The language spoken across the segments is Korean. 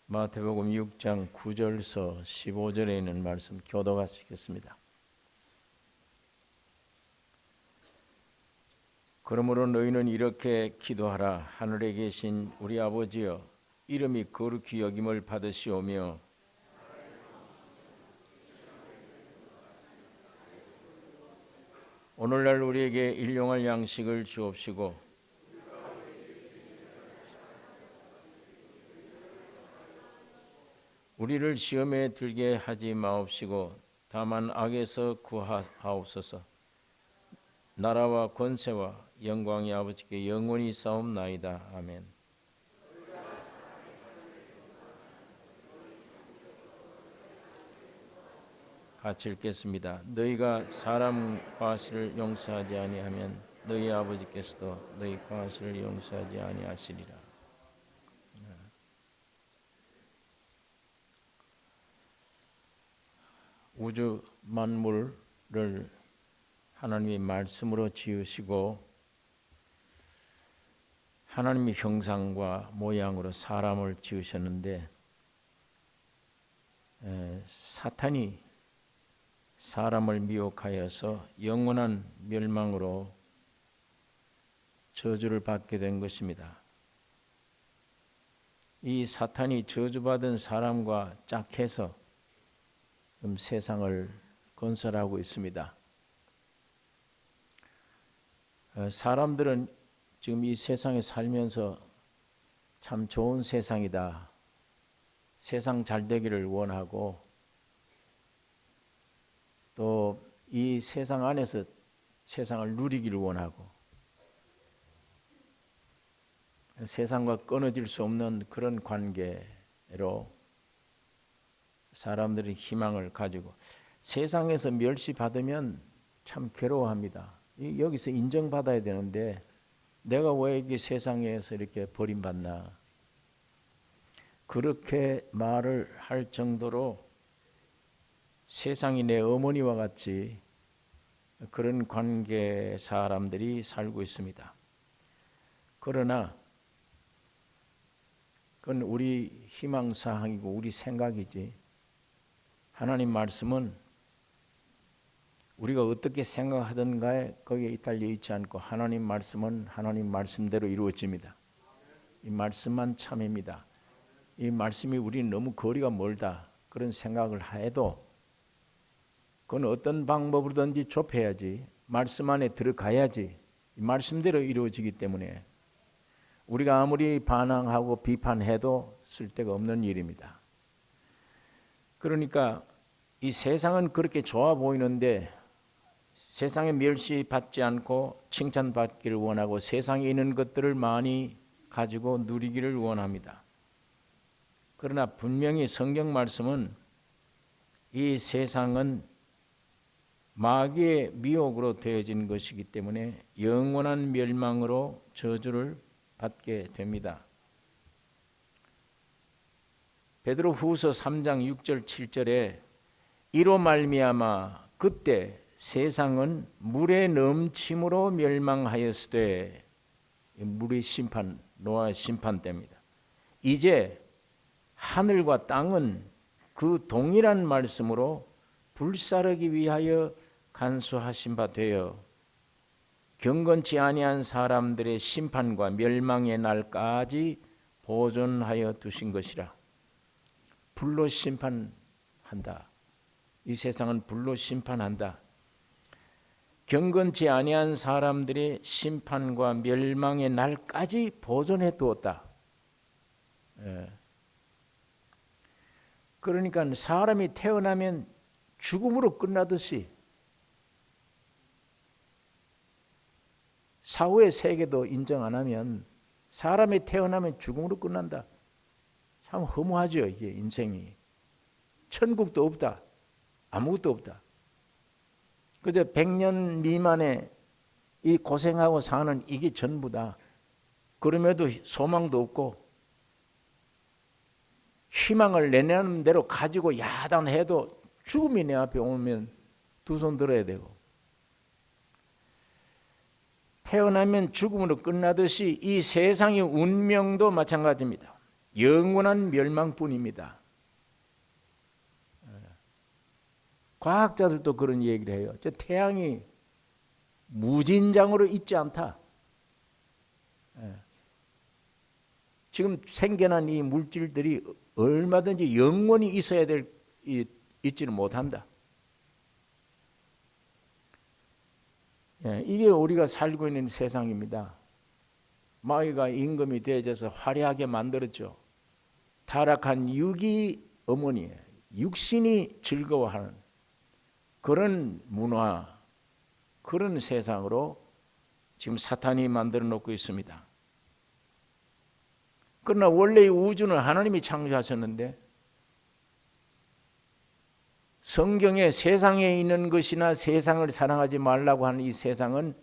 마태복음 6장 9절서 15절에 있는 말씀 교독하시겠습니다. 그러므로 너희는 이렇게 기도하라. 하늘에 계신 우리 아버지여, 이름이 거룩히 여김을 받으시오며 오늘날 우리에게 일용할 양식을 주옵시고 우리를 시험에 들게 하지 마옵시고 다만 악에서 구하옵소서. 나라와 권세와 영광이 아버지께 영원히 싸움나이다. 아멘. 같이 읽겠습니다. 너희가 사람 과실을 용서하지 아니하면 너희 아버지께서도 너희 과실을 용서하지 아니하시리라. 우주 만물을 하나님의 말씀으로 지으시고 하나님의 형상과 모양으로 사람을 지으셨는데 사탄이 사람을 미혹하여서 영원한 멸망으로 저주를 받게 된 것입니다. 이 사탄이 저주받은 사람과 짝해서 세상을 건설하고 있습니다. 사람들은 지금 이 세상에 살면서 참 좋은 세상이다, 세상 잘 되기를 원하고 또 이 세상 안에서 세상을 누리기를 원하고 세상과 끊어질 수 없는 그런 관계로 사람들이 희망을 가지고 세상에서 멸시받으면 참 괴로워합니다. 여기서 인정받아야 되는데 내가 왜 이렇게 세상에서 이렇게 버림받나, 그렇게 말을 할 정도로 세상이 내 어머니와 같이 그런 관계 사람들이 살고 있습니다. 그러나 그건 우리 희망사항이고 우리 생각이지, 하나님 말씀은 우리가 어떻게 생각하든가에 거기에 이탈려 있지 않고 하나님 말씀은 하나님 말씀대로 이루어집니다. 이 말씀만 참입니다. 이 말씀이 우리는 너무 거리가 멀다 그런 생각을 해도 그건 어떤 방법으로든지 좁혀야지, 말씀 안에 들어가야지 이 말씀대로 이루어지기 때문에 우리가 아무리 반항하고 비판해도 쓸데가 없는 일입니다. 그러니까 이 세상은 그렇게 좋아 보이는데 세상에 멸시받지 않고 칭찬받기를 원하고 세상에 있는 것들을 많이 가지고 누리기를 원합니다. 그러나 분명히 성경 말씀은 이 세상은 마귀의 미혹으로 되어진 것이기 때문에 영원한 멸망으로 저주를 받게 됩니다. 베드로후서 3장 6절 7절에 이로 말미암아 그때 세상은 물의 넘침으로 멸망하였으되, 물의 심판, 노아의 심판 때입니다. 이제 하늘과 땅은 그 동일한 말씀으로 불사르기 위하여 간수하신 바 되어 경건치 아니한 사람들의 심판과 멸망의 날까지 보존하여 두신 것이라. 불로 심판한다. 이 세상은 불로 심판한다. 경건치 아니한 사람들의 심판과 멸망의 날까지 보존해 두었다. 그러니까 사람이 태어나면 죽음으로 끝나듯이 사후의 세계도 인정 안 하면 사람이 태어나면 죽음으로 끝난다. 참 허무하죠. 이게 인생이. 천국도 없다. 아무것도 없다. 그저 100년 미만의 이 고생하고 사는 이게 전부다. 그럼에도 소망도 없고 희망을 내는 대로 가지고 야단해도 죽음이 내 앞에 오면 두 손 들어야 되고, 태어나면 죽음으로 끝나듯이 이 세상의 운명도 마찬가지입니다. 영원한 멸망뿐입니다. 과학자들도 그런 얘기를 해요. 저 태양이 무진장으로 있지 않다. 지금 생겨난 이 물질들이 얼마든지 영원히 있어야 있지는 못한다. 이게 우리가 살고 있는 세상입니다. 마귀가 임금이 되어져서 화려하게 만들었죠. 타락한 육이 어머니예요. 육신이 즐거워하는 그런 문화, 그런 세상으로 지금 사탄이 만들어 놓고 있습니다. 그러나 원래 이 우주는 하나님이 창조하셨는데, 성경에 세상에 있는 것이나 세상을 사랑하지 말라고 하는 이 세상은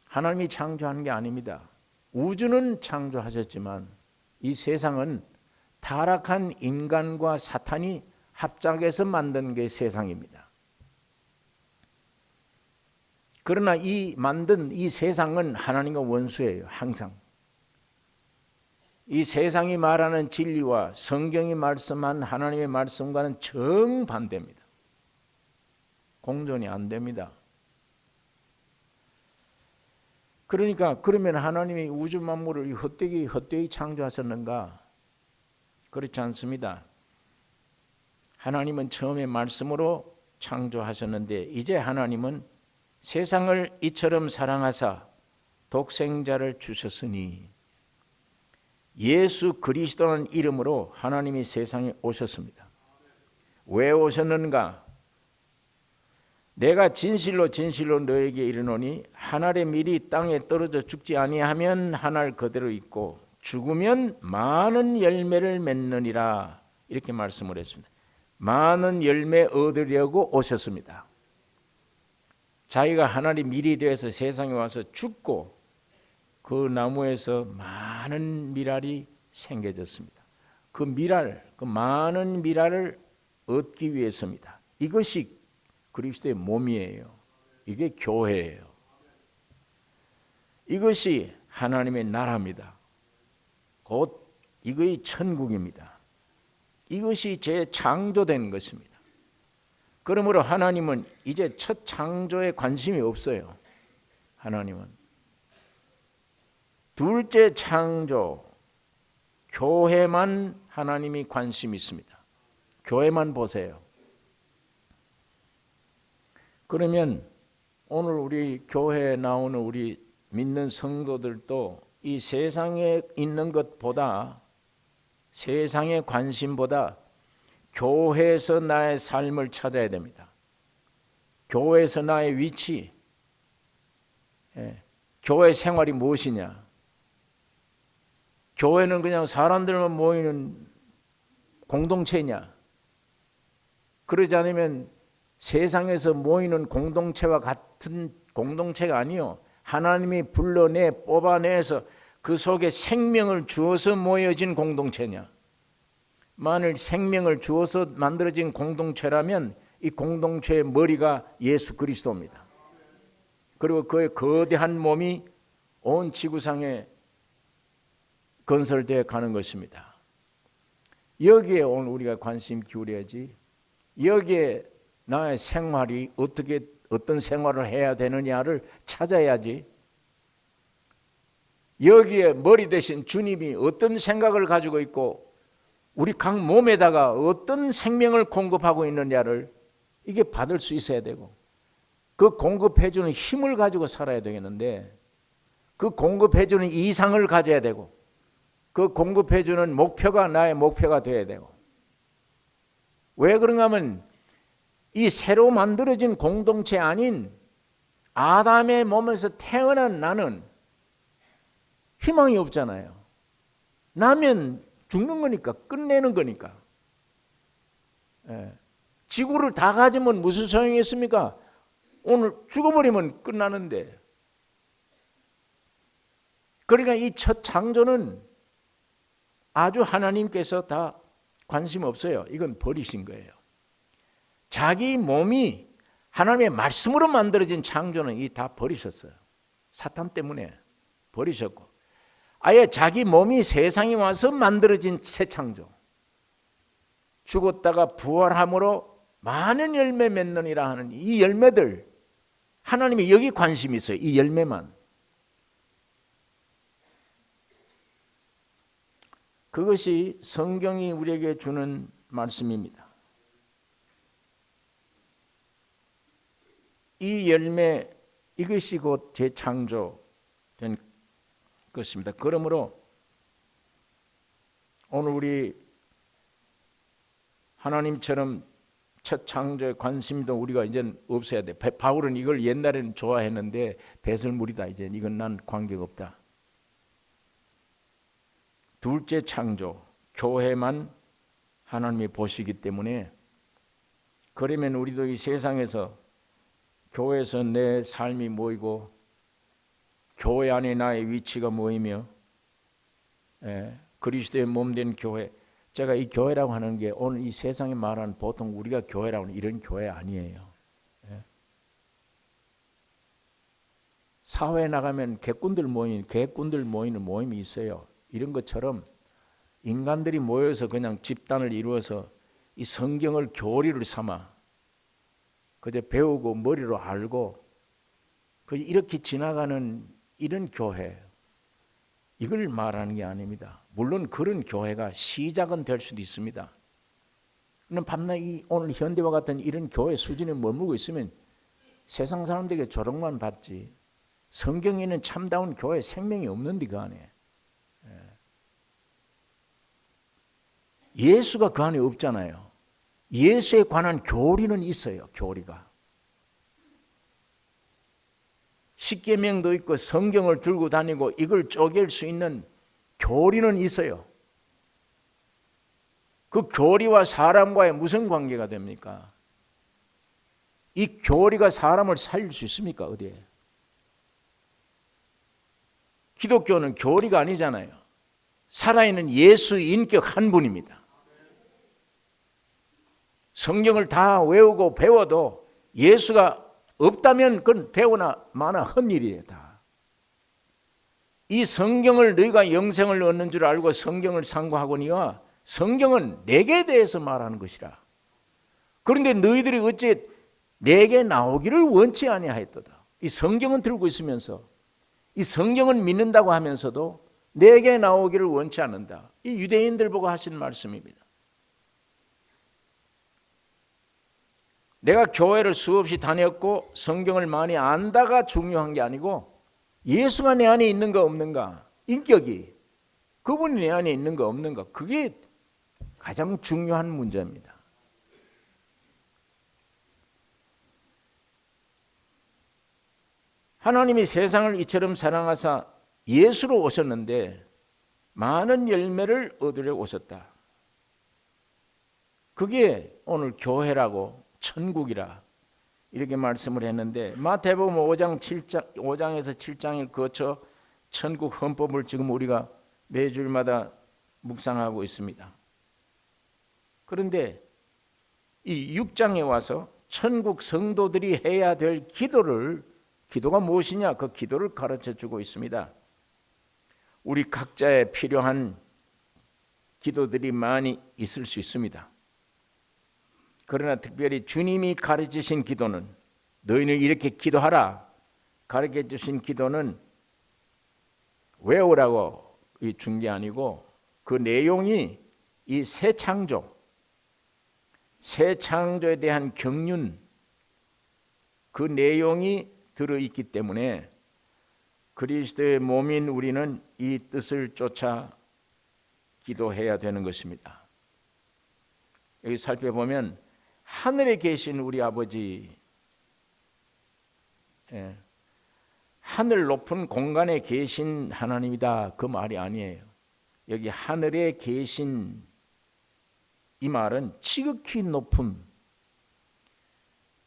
하나님이 창조한 게 아닙니다. 우주는 창조하셨지만 이 세상은 타락한 인간과 사탄이 합작해서 만든 게 세상입니다. 그러나 이 만든 이 세상은 하나님과 원수예요. 항상. 이 세상이 말하는 진리와 성경이 말씀한 하나님의 말씀과는 정반대입니다. 공존이 안 됩니다. 그러니까 그러면 하나님이 우주 만물을 헛되이 창조하셨는가? 그렇지 않습니다. 하나님은 처음에 말씀으로 창조하셨는데 이제 하나님은 세상을 이처럼 사랑하사 독생자를 주셨으니 예수 그리스도라는 이름으로 하나님이 세상에 오셨습니다. 왜 오셨는가? 내가 진실로 너에게 이르노니 한 알의 밀이 땅에 떨어져 죽지 아니하면 한 알 그대로 있고 죽으면 많은 열매를 맺느니라. 이렇게 말씀을 했습니다. 많은 열매 얻으려고 오셨습니다. 자기가 한 알의 밀이 되어서 세상에 와서 죽고 그 나무에서 많은 밀알이 생겨졌습니다. 그 많은 밀알을 얻기 위해서입니다. 이것이 그리스도의 몸이에요. 이게 교회예요. 이것이 하나님의 나라입니다. 곧 이것이 천국입니다. 이것이 재창조된 것입니다. 그러므로 하나님은 이제 첫 창조에 관심이 없어요. 하나님은 둘째 창조, 교회만 하나님이 관심이 있습니다. 교회만 보세요. 그러면 오늘 우리 교회에 나오는 우리 믿는 성도들도 이 세상에 있는 것보다, 세상의 관심보다 교회에서 나의 삶을 찾아야 됩니다. 교회에서 나의 위치, 교회 생활이 무엇이냐? 교회는 그냥 사람들만 모이는 공동체냐? 그러지 않으면 세상에서 모이는 공동체와 같은 공동체가 아니요. 하나님이 불러내 뽑아내서 그 속에 생명을 주어서 모여진 공동체냐? 만일 생명을 주어서 만들어진 공동체라면 이 공동체의 머리가 예수 그리스도입니다. 그리고 그의 거대한 몸이 온 지구상에 건설되어 가는 것입니다. 여기에 오늘 우리가 관심 기울여야지. 여기에 나의 생활이 어떤 생활을 해야 되느냐를 찾아야지. 여기에 머리 대신 주님이 어떤 생각을 가지고 있고 우리 각 몸에다가 어떤 생명을 공급하고 있느냐를 이게 받을 수 있어야 되고, 그 공급해주는 힘을 가지고 살아야 되겠는데, 그 공급해주는 이상을 가져야 되고, 그 공급해주는 목표가 나의 목표가 되어야 되고. 왜 그런가 하면 이 새로 만들어진 공동체 아닌 아담의 몸에서 태어난 나는 희망이 없잖아요. 나면 죽는 거니까, 끝내는 거니까. 지구를 다 가지면 무슨 소용이 있습니까? 오늘 죽어버리면 끝나는데. 그러니까 이 첫 창조는 아주 하나님께서 다 관심 없어요. 이건 버리신 거예요. 자기 몸이 하나님의 말씀으로 만들어진 창조는 이 다 버리셨어요. 사탄 때문에 버리셨고, 아예 자기 몸이 세상에 와서 만들어진 새 창조. 죽었다가 부활함으로 많은 열매 맺느니라 하는 이 열매들, 하나님이 여기 관심이 있어요. 이 열매만. 그것이 성경이 우리에게 주는 말씀입니다. 이 열매, 이것이 곧 재창조된 것입니다. 그러므로 오늘 우리 하나님처럼 첫 창조에 관심도 우리가 이제는 없어야 돼. 바울은 이걸 옛날에는 좋아했는데 배설물이다. 이제 이건 난 관계가 없다. 둘째 창조, 교회만 하나님이 보시기 때문에, 그러면 우리도 이 세상에서 교회에서 내 삶이 뭐이고 교회 안에 나의 위치가 뭐이며, 그리스도의 몸된 교회, 제가 이 교회라고 하는 게 오늘 이 세상에 말하는 보통 우리가 교회라고 하는 이런 교회 아니에요. 사회에 나가면 개꾼들 모이는 모임이 있어요. 이런 것처럼 인간들이 모여서 그냥 집단을 이루어서 이 성경을 교리를 삼아 그저 배우고 머리로 알고 이렇게 지나가는 이런 교회, 이걸 말하는 게 아닙니다. 물론 그런 교회가 시작은 될 수도 있습니다. 그럼 밤낮 오늘 현대와 같은 이런 교회 수준에 머물고 있으면 세상 사람들에게 조롱만 받지, 성경에 있는 참다운 교회 생명이 없는데 그 안에. 예수가 그 안에 없잖아요. 예수에 관한 교리는 있어요. 교리가. 십계명도 있고 성경을 들고 다니고 이걸 쪼갤 수 있는 교리는 있어요. 그 교리와 사람과의 무슨 관계가 됩니까? 이 교리가 사람을 살릴 수 있습니까? 어디에? 기독교는 교리가 아니잖아요. 살아있는 예수 인격 한 분입니다. 성경을 다 외우고 배워도 예수가 없다면 그건 배우나 마나 헛일이에요. 다. 이 성경을 너희가 영생을 얻는 줄 알고 성경을 상고하거니와 성경은 내게 대해서 말하는 것이라. 그런데 너희들이 어째 내게 나오기를 원치 아니하였도다. 이 성경은 들고 있으면서 이 성경은 믿는다고 하면서도 내게 나오기를 원치 않는다. 이 유대인들 보고 하신 말씀입니다. 내가 교회를 수없이 다녔고 성경을 많이 안다가 중요한 게 아니고 예수가 내 안에 있는가 없는가, 인격이 그분이 내 안에 있는가 없는가, 그게 가장 중요한 문제입니다. 하나님이 세상을 이처럼 사랑하사 예수로 오셨는데 많은 열매를 얻으려 오셨다. 그게 오늘 교회라고 천국이라 이렇게 말씀을 했는데, 마태복음 5장에서 7장을 거쳐 천국 헌법을 지금 우리가 매주일마다 묵상하고 있습니다. 그런데 이 6장에 와서 천국 성도들이 해야 될 기도가 무엇이냐, 그 기도를 가르쳐 주고 있습니다. 우리 각자에 필요한 기도들이 많이 있을 수 있습니다. 그러나 특별히 주님이 가르치신 기도는, 너희는 이렇게 기도하라 가르쳐 주신 기도는 외우라고 준 게 아니고 그 내용이 이 새 창조에 대한 경륜, 그 내용이 들어있기 때문에 그리스도의 몸인 우리는 이 뜻을 쫓아 기도해야 되는 것입니다. 여기 살펴보면 하늘에 계신 우리 아버지, 하늘 높은 공간에 계신 하나님이다, 그 말이 아니에요. 여기 하늘에 계신 이 말은 지극히 높은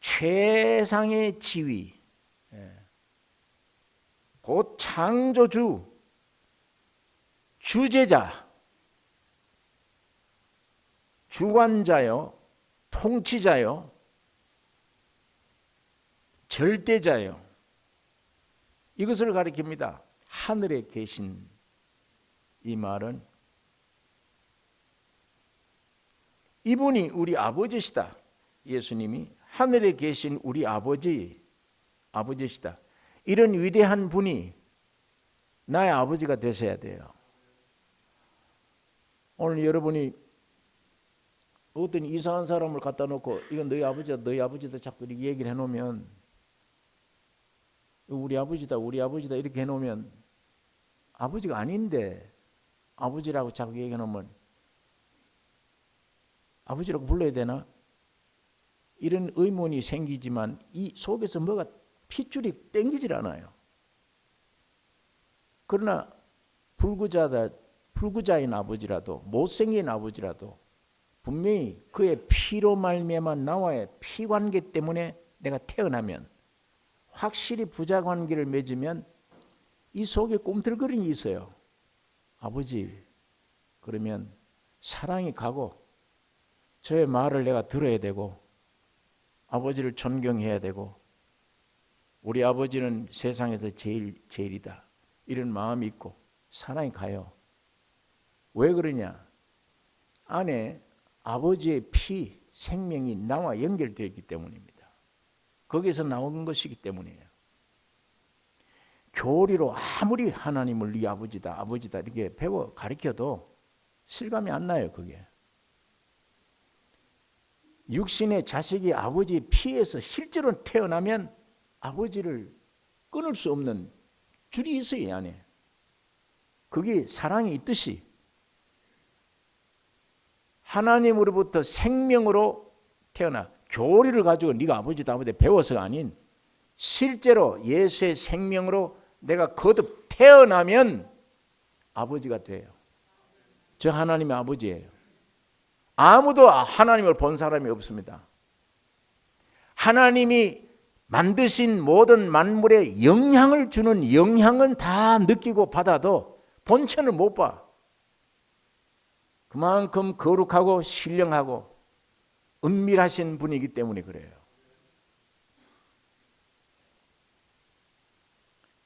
최상의 지위, 곧 창조주, 주제자, 주관자요, 통치자요, 절대자요, 이것을 가리킵니다. 하늘에 계신 이 말은 이분이 우리 아버지시다. 예수님이 하늘에 계신 우리 아버지시다. 이런 위대한 분이 나의 아버지가 되셔야 돼요. 오늘 여러분이 어떤 이상한 사람을 갖다 놓고 이건 너희 아버지다, 너희 아버지다 자꾸 이렇게 얘기를 해놓으면, 우리 아버지다, 우리 아버지다 이렇게 해놓으면 아버지가 아닌데 아버지라고 자꾸 얘기해놓으면 아버지라고 불러야 되나? 이런 의문이 생기지만 이 속에서 뭐가 핏줄이 땡기질 않아요. 그러나 불구자인 아버지라도, 못생긴 아버지라도 분명히 그의 피로 말미암아 나와의 피관계 때문에 내가 태어나면, 확실히 부자관계를 맺으면 이 속에 꿈틀거림이 있어요. 아버지, 그러면 사랑이 가고 저의 말을 내가 들어야 되고 아버지를 존경해야 되고 우리 아버지는 세상에서 제일이다. 이런 마음이 있고 사랑이 가요. 왜 그러냐? 안에 아버지의 피, 생명이 나와 연결되어 있기 때문입니다. 거기서 나온 것이기 때문이에요. 교리로 아무리 하나님을 네 아버지다, 아버지다 이렇게 배워 가르쳐도 실감이 안 나요. 그게. 육신의 자식이 아버지의 피에서 실제로 태어나면 아버지를 끊을 수 없는 줄이 있어요, 이 안에. 그게 사랑이 있듯이 하나님으로부터 생명으로 태어나 교리를 가지고 네가 아버지다 아버지다 배워서가 아닌 실제로 예수의 생명으로 내가 거듭 태어나면 아버지가 돼요. 저 하나님의 아버지예요. 아무도 하나님을 본 사람이 없습니다. 하나님이 만드신 모든 만물에 영향을 주는 영향은 다 느끼고 받아도 본체를 못 봐. 그만큼 거룩하고 신령하고 은밀하신 분이기 때문에 그래요.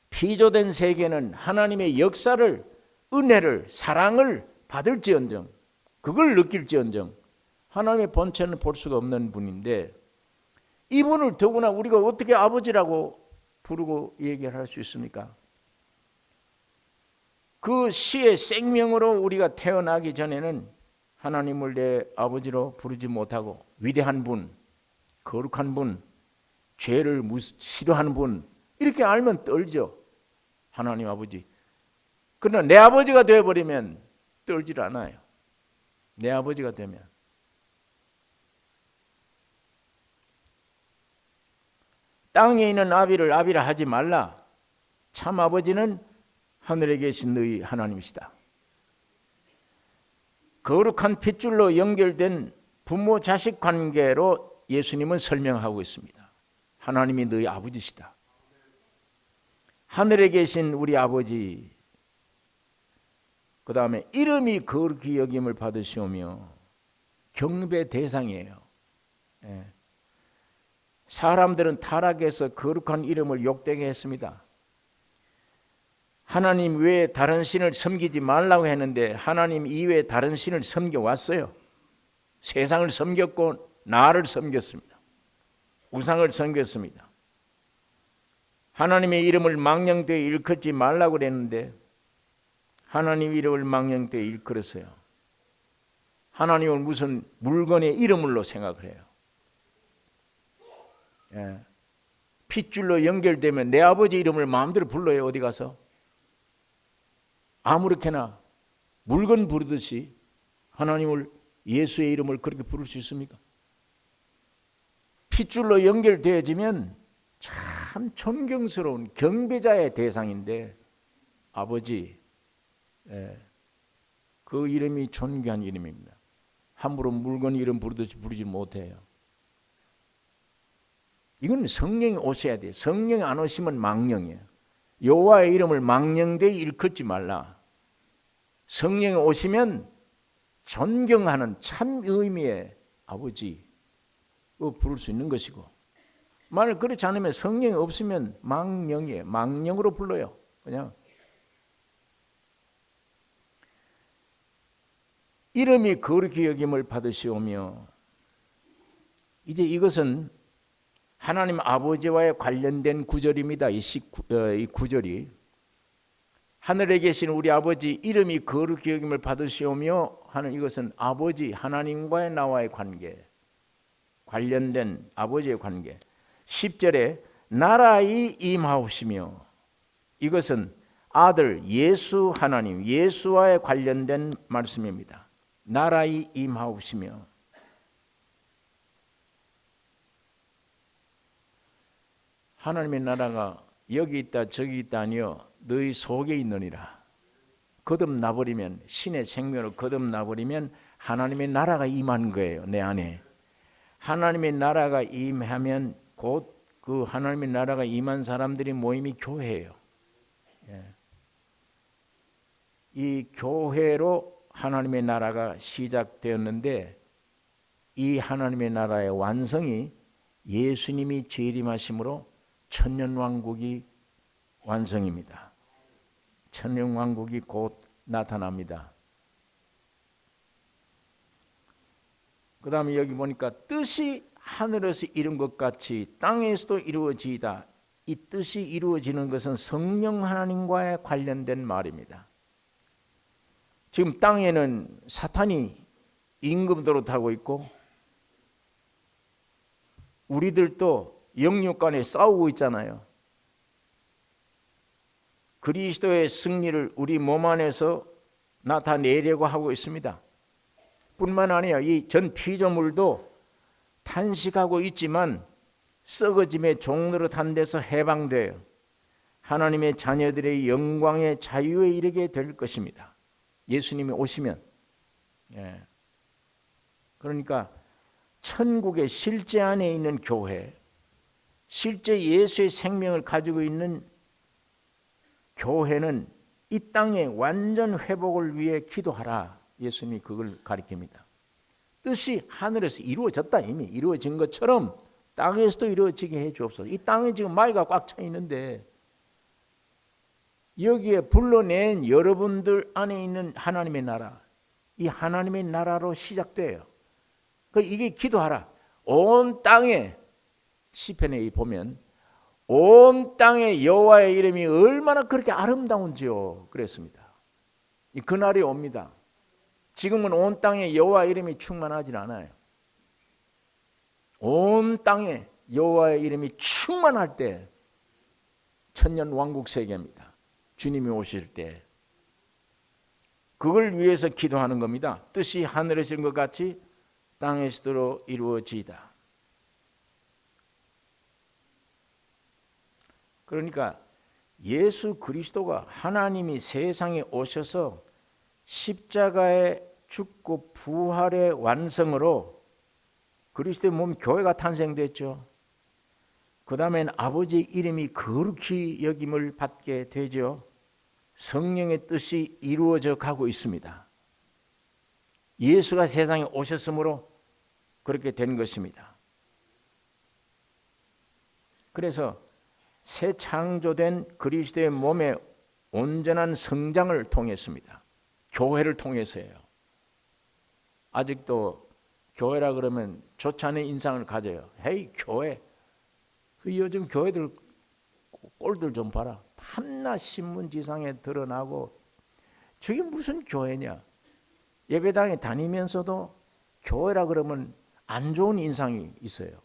피조된 세계는 하나님의 역사를, 은혜를, 사랑을 받을지언정, 그걸 느낄지언정 하나님의 본체는 볼 수가 없는 분인데, 이분을 더구나 우리가 어떻게 아버지라고 부르고 얘기를 할 수 있습니까? 그 시의 생명으로 우리가 태어나기 전에는 하나님을 내 아버지로 부르지 못하고 위대한 분, 거룩한 분, 죄를 싫어하는 분 이렇게 알면 떨죠. 하나님 아버지. 그러나 내 아버지가 되어버리면 떨질 않아요. 내 아버지가 되면. 땅에 있는 아비를 아비라 하지 말라. 참 아버지는 하늘에 계신 너희 하나님이시다. 거룩한 핏줄로 연결된 부모 자식 관계로 예수님은 설명하고 있습니다. 하나님이 너희 아버지시다. 하늘에 계신 우리 아버지, 그 다음에 이름이 거룩히 여김을 받으시오며 경배 대상이에요. 예. 사람들은 타락해서 거룩한 이름을 욕되게 했습니다. 하나님 외에 다른 신을 섬기지 말라고 했는데 하나님 이외에 다른 신을 섬겨왔어요. 세상을 섬겼고 나를 섬겼습니다. 우상을 섬겼습니다. 하나님의 이름을 망령되이 일컫지 말라고 그랬는데 하나님 이름을 망령되이 일컬었어요. 하나님을 무슨 물건의 이름으로 생각을 해요. 예. 핏줄로 연결되면 내 아버지 이름을 마음대로 불러요. 어디 가서 아무렇게나 물건 부르듯이 하나님을, 예수의 이름을 그렇게 부를 수 있습니까? 핏줄로 연결되어지면 참 존경스러운 경배자의 대상인데 아버지, 그 이름이 존귀한 이름입니다. 함부로 물건 이름 부르듯이 부르지 못해요. 이건 성령이 오셔야 돼요. 성령이 안 오시면 망령이에요. 여호와의 이름을 망령되이 일컫지 말라. 성령이 오시면 존경하는 참 의미의 아버지 부를 수 있는 것이고, 만약 그렇지 않으면 성령이 없으면 망령이에요. 망령으로 불러요. 그냥 이름이 거룩히 여김을 받으시오며, 이제 이것은 하나님 아버지와의 관련된 구절입니다. 이 구절이 하늘에 계신 우리 아버지 이름이 거룩히 여김을 받으시오며 하는, 이것은 아버지 하나님과의 나와의 관계, 관련된 아버지의 관계. 10절에 나라의 임하옵시며, 이것은 아들 예수 하나님, 예수와의 관련된 말씀입니다. 나라의 임하옵시며, 하나님의 나라가 여기 있다 저기 있다 아니요 너희 속에 있느니라. 거듭나버리면, 신의 생명으로 거듭나버리면 하나님의 나라가 임한 거예요. 내 안에 하나님의 나라가 임하면 곧 그 하나님의 나라가 임한 사람들이 모임이 교회예요. 이 교회로 하나님의 나라가 시작되었는데, 이 하나님의 나라의 완성이 예수님이 재림하심으로 천년왕국이 완성입니다. 천년왕국이 곧 나타납니다. 그 다음에 여기 보니까 뜻이 하늘에서 이룬 것 같이 땅에서도 이루어지이다. 이 뜻이 이루어지는 것은 성령 하나님과의 관련된 말입니다. 지금 땅에는 사탄이 임금 노릇하고 있고, 우리들도 영육 간에 싸우고 있잖아요. 그리스도의 승리를 우리 몸 안에서 나타내려고 하고 있습니다. 뿐만 아니라 이 전 피조물도 탄식하고 있지만 썩어짐의 종노릇한 데서 해방되어 하나님의 자녀들의 영광의 자유에 이르게 될 것입니다. 예수님이 오시면. 그러니까 천국의 실제 안에 있는 교회, 실제 예수의 생명을 가지고 있는 교회는 이 땅의 완전 회복을 위해 기도하라. 예수님이 그걸 가리킵니다. 뜻이 하늘에서 이루어졌다. 이미 이루어진 것처럼 땅에서도 이루어지게 해 주옵소서. 이 땅에 지금 마귀가 꽉 차 있는데, 여기에 불러낸 여러분들 안에 있는 하나님의 나라, 이 하나님의 나라로 시작돼요. 이게 기도하라. 온 땅에, 시편에 보면 온 땅에 여호와의 이름이 얼마나 그렇게 아름다운지요 그랬습니다. 그날이 옵니다. 지금은 온 땅에 여호와의 이름이 충만하지 않아요. 온 땅에 여호와의 이름이 충만할 때 천년 왕국 세계입니다. 주님이 오실 때 그걸 위해서 기도하는 겁니다. 뜻이 하늘에서 것 같이 땅에서도 이루어지이다. 그러니까 예수 그리스도가 하나님이 세상에 오셔서 십자가에 죽고 부활의 완성으로 그리스도의 몸 교회가 탄생됐죠. 그 다음엔 아버지의 이름이 거룩히 여김을 받게 되죠. 성령의 뜻이 이루어져 가고 있습니다. 예수가 세상에 오셨으므로 그렇게 된 것입니다. 그래서 새 창조된 그리스도의 몸의 온전한 성장을 통했습니다. 교회를 통해서예요. 아직도 교회라 그러면 좋지 않은 인상을 가져요. 헤이 교회. 요즘 교회들 꼴들 좀 봐라. 밤낮 신문지상에 드러나고 저게 무슨 교회냐. 예배당에 다니면서도 교회라 그러면 안 좋은 인상이 있어요.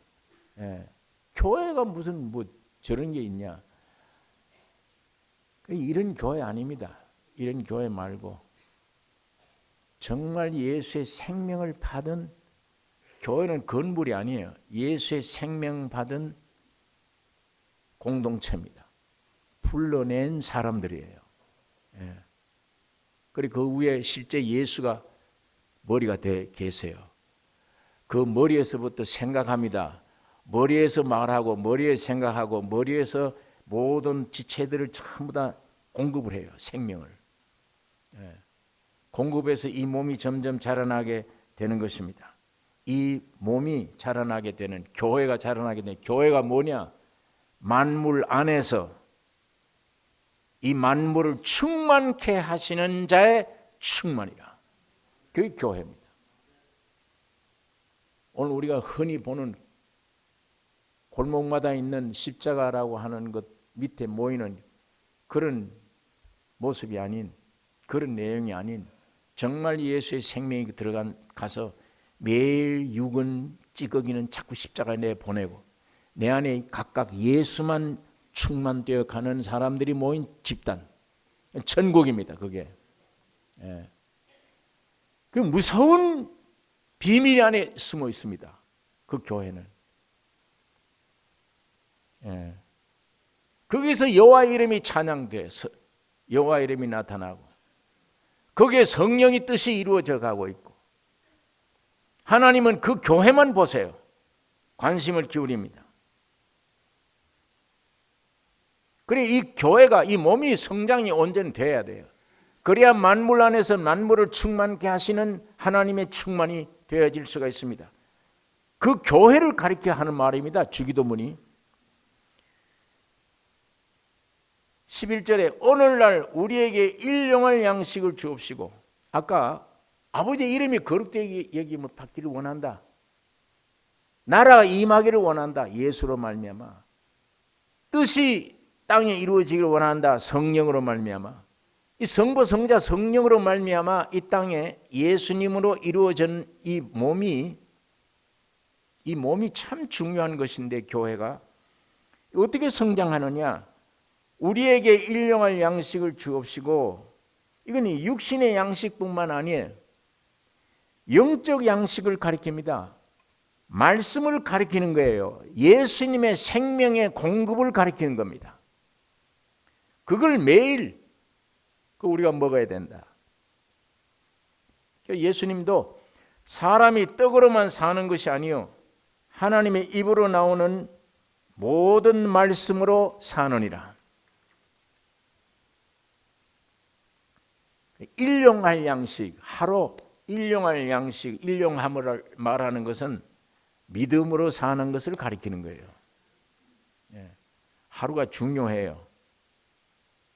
교회가 무슨 뭐 저런 게 있냐. 이런 교회 아닙니다. 이런 교회 말고 정말 예수의 생명을 받은, 교회는 건물이 아니에요. 예수의 생명 받은 공동체입니다. 불러낸 사람들이에요. 그리고 그 위에 실제 예수가 머리가 돼 계세요. 그 머리에서부터 생각합니다. 머리에서 말하고 머리에서 생각하고 머리에서 모든 지체들을 전부 다 공급을 해요. 생명을. 공급해서 이 몸이 점점 자라나게 되는 것입니다. 이 몸이 자라나게 되는, 교회가 자라나게 되는, 교회가 뭐냐? 만물 안에서 이 만물을 충만케 하시는 자의 충만이라. 그게 교회입니다. 오늘 우리가 흔히 보는 골목마다 있는 십자가라고 하는 것 밑에 모이는 그런 모습이 아닌, 그런 내용이 아닌, 정말 예수의 생명이 들어가서 매일 육은 찌꺼기는 자꾸 십자가에 내보내고 내 안에 각각 예수만 충만되어 가는 사람들이 모인 집단, 천국입니다. 그게. 그 무서운 비밀 안에 숨어 있습니다. 그 교회는. 거기서 여호와 이름이 찬양돼서 여호와 이름이 나타나고 거기에 성령의 뜻이 이루어져 가고 있고, 하나님은 그 교회만 보세요. 관심을 기울입니다. 그래 이 교회가, 이 몸이 성장이 온전히 돼야 돼요. 그래야 만물 안에서 만물을 충만케 하시는 하나님의 충만이 되어질 수가 있습니다. 그 교회를 가리켜 하는 말입니다. 주기도문이 11절에 오늘날 우리에게 일용할 양식을 주옵시고, 아까 아버지의 이름이 거룩되게 여김을 받기를 원한다. 나라가 임하기를 원한다. 예수로 말미암아. 뜻이 땅에 이루어지기를 원한다. 성령으로 말미암아. 이 성부 성자 성령으로 말미암아 이 땅에 예수님으로 이루어진 이 몸이 참 중요한 것인데, 교회가 어떻게 성장하느냐? 우리에게 일용할 양식을 주옵시고, 이건 육신의 양식뿐만 아니에요. 영적 양식을 가리킵니다. 말씀을 가리키는 거예요. 예수님의 생명의 공급을 가리키는 겁니다. 그걸 매일 우리가 먹어야 된다. 예수님도 사람이 떡으로만 사는 것이 아니요 하나님의 입으로 나오는 모든 말씀으로 사느니라. 일용할 양식, 하루 일용할 양식, 일용함을 말하는 것은 믿음으로 사는 것을 가리키는 거예요. 하루가 중요해요.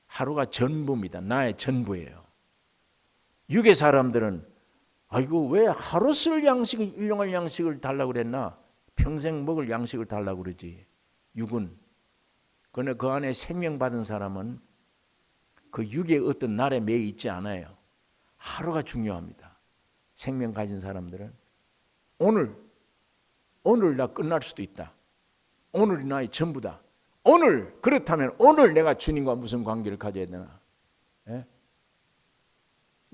하루가 전부입니다. 나의 전부예요. 육의 사람들은 아이고 왜 하루 쓸 양식을, 일용할 양식을 달라고 그랬나? 평생 먹을 양식을 달라고 그러지. 육은. 그러나 그 안에 생명 받은 사람은 그 육의 어떤 날에 매여 있지 않아요. 하루가 중요합니다. 생명 가진 사람들은 오늘 나 끝날 수도 있다. 오늘이 나의 전부다. 오늘, 그렇다면 오늘 내가 주님과 무슨 관계를 가져야 되나?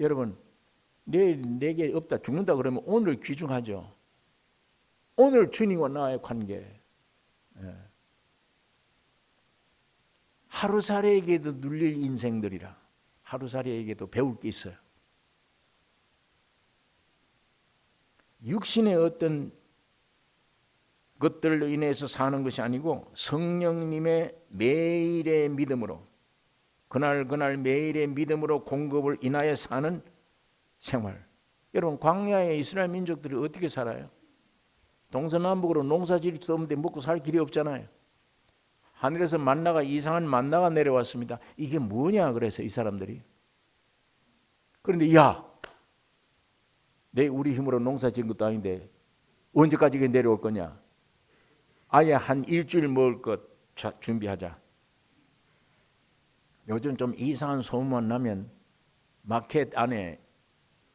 여러분, 내일 내게 없다, 죽는다 그러면 오늘 귀중하죠. 오늘 주님과 나의 관계. 하루살이에게도 눌릴 인생들이라. 하루살이에게도 배울 게 있어요. 육신의 어떤 것들로 인해서 사는 것이 아니고 성령님의 매일의 믿음으로, 그날 매일의 믿음으로 공급을 인하여 사는 생활. 여러분, 광야의 이스라엘 민족들이 어떻게 살아요? 동서남북으로 농사 지을 수도 없는데 먹고 살 길이 없잖아요. 하늘에서 만나가, 이상한 만나가 내려왔습니다. 이게 뭐냐 그래서 이 사람들이. 그런데 우리 힘으로 농사 지은 것도 아닌데 언제까지 이게 내려올 거냐? 아예 한 일주일 먹을 것 준비하자. 요즘 좀 이상한 소문만 나면 마켓 안에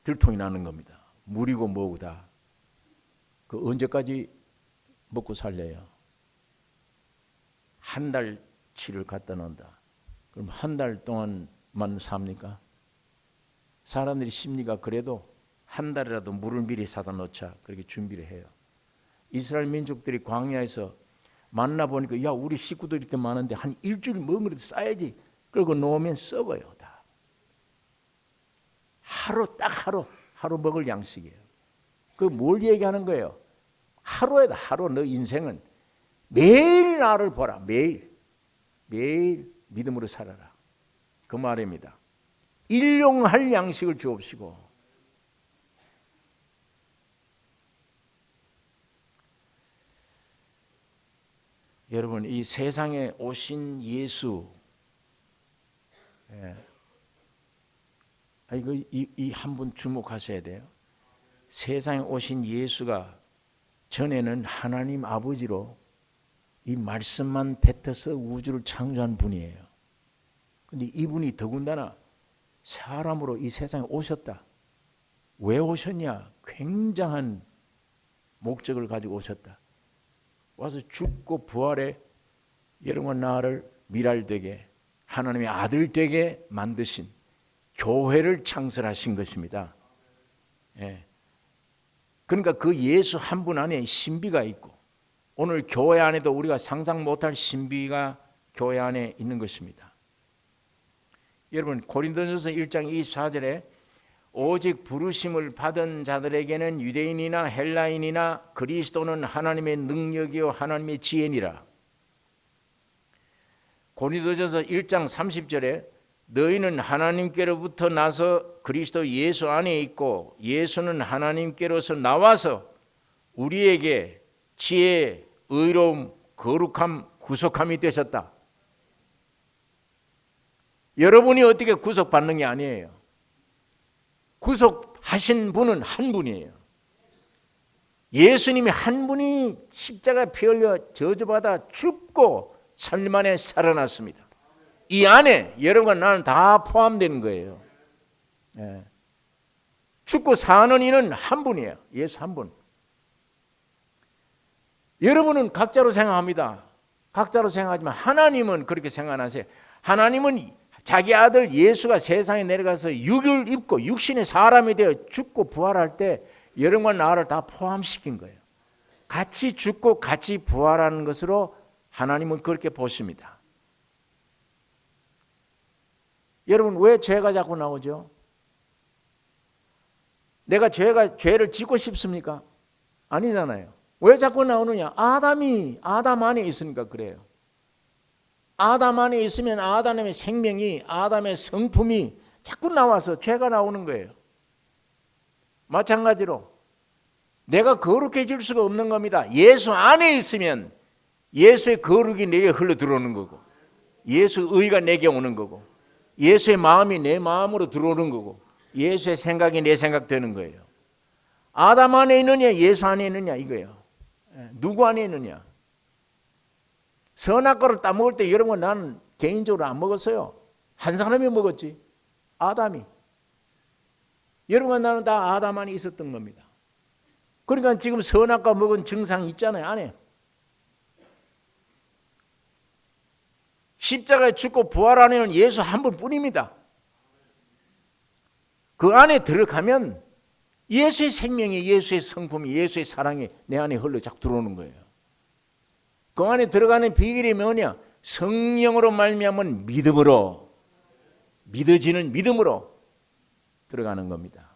들통이 나는 겁니다. 물이고 뭐고 다. 그 언제까지 먹고 살래요? 한 달치를 갖다 놓는다. 그럼 한 달 동안만 삽니까? 사람들이 심리가 그래도 한 달이라도 물을 미리 사다 놓자 그렇게 준비를 해요. 이스라엘 민족들이 광야에서 만나 보니까 우리 식구들 이렇게 많은데 한 일주일 먹은 거라도 싸야지. 그러고 놓으면 썩어요 다. 하루 먹을 양식이에요. 그 뭘 얘기하는 거예요? 하루 너 인생은 매일 나를 보라. 매일 믿음으로 살아라. 그 말입니다. 일용할 양식을 주옵시고. 여러분, 이 세상에 오신 예수, 이 한 분 주목하셔야 돼요. 세상에 오신 예수가 전에는 하나님 아버지로 이 말씀만 뱉어서 우주를 창조한 분이에요. 근데 이분이 더군다나 사람으로 이 세상에 오셨다. 왜 오셨냐? 굉장한 목적을 가지고 오셨다. 와서 죽고 부활해 여러분과 나를 미랄되게 하나님의 아들 되게 만드신 교회를 창설하신 것입니다. 예. 그러니까 그 예수 한 분 안에 신비가 있고 오늘 교회 안에도 우리가 상상 못할 신비가 교회 안에 있는 것입니다. 여러분 고린도전서 1장 24절에 오직 부르심을 받은 자들에게는 유대인이나 헬라인이나 그리스도는 하나님의 능력이요 하나님의 지혜니라. 고린도전서 1장 30절에 너희는 하나님께로부터 나서 그리스도 예수 안에 있고 예수는 하나님께로서 나와서 우리에게 지혜, 의로움, 거룩함, 구속함이 되셨다. 여러분이 어떻게 구속받는 게 아니에요. 구속하신 분은 한 분이에요. 예수님이 한 분이 십자가에 피 흘려 저주받아 죽고 3일 만에 살아났습니다. 이 안에 여러분과 나는 다 포함되는 거예요. 예. 죽고 사는 이는 한 분이에요. 예수 한 분. 여러분은 각자로 생각합니다. 각자로 생각하지만 하나님은 그렇게 생각 안 하세요. 하나님은 자기 아들 예수가 세상에 내려가서 육을 입고 육신의 사람이 되어 죽고 부활할 때 여러분과 나를 다 포함시킨 거예요. 같이 죽고 같이 부활하는 것으로 하나님은 그렇게 보십니다. 여러분 왜 죄가 자꾸 나오죠? 내가 죄를 짓고 싶습니까? 아니잖아요. 왜 자꾸 나오느냐? 아담 안에 있으니까 그래요. 아담 안에 있으면 아담의 생명이 아담의 성품이 자꾸 나와서 죄가 나오는 거예요. 마찬가지로 내가 거룩해질 수가 없는 겁니다. 예수 안에 있으면 예수의 거룩이 내게 흘러 들어오는 거고 예수의 의가 내게 오는 거고 예수의 마음이 내 마음으로 들어오는 거고 예수의 생각이 내 생각 되는 거예요. 아담 안에 있느냐 예수 안에 있느냐 이거예요. 누구 안에 있느냐. 선악과를 따먹을 때 여러분 나는 개인적으로 안 먹었어요. 한 사람이 먹었지. 아담이. 여러분 나는 다 아담 안에 있었던 겁니다. 그러니까 지금 선악과 먹은 증상이 있잖아요. 안에. 십자가에 죽고 부활하는 예수 한 분뿐입니다. 그 안에 들어가면 예수의 생명이 예수의 성품이 예수의 사랑이 내 안에 흘러 자꾸 들어오는 거예요. 그 안에 들어가는 비결이 뭐냐? 성령으로 말미암은 믿음으로 믿어지는 믿음으로 들어가는 겁니다.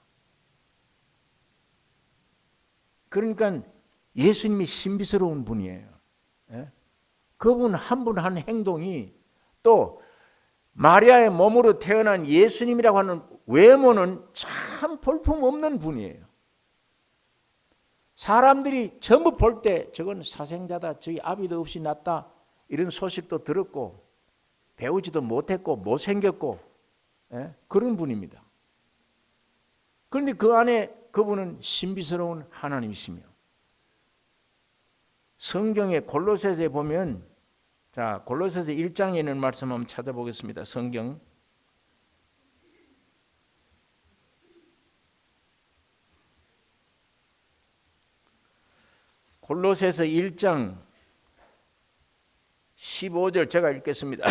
그러니까 예수님이 신비스러운 분이에요. 그분 한 분 한 행동이 또 마리아의 몸으로 태어난 예수님이라고 하는 외모는 참 볼품없는 분이에요. 사람들이 전부 볼 때 저건 사생자다, 저기 아비도 없이 낳았다 이런 소식도 들었고 배우지도 못했고 못생겼고 그런 분입니다. 그런데 그 안에 그분은 신비스러운 하나님이시며 성경의 골로새서에 보면 자 골로새서 1장에 있는 말씀 한번 찾아보겠습니다. 성경 골로새서 1장 15절 제가 읽겠습니다.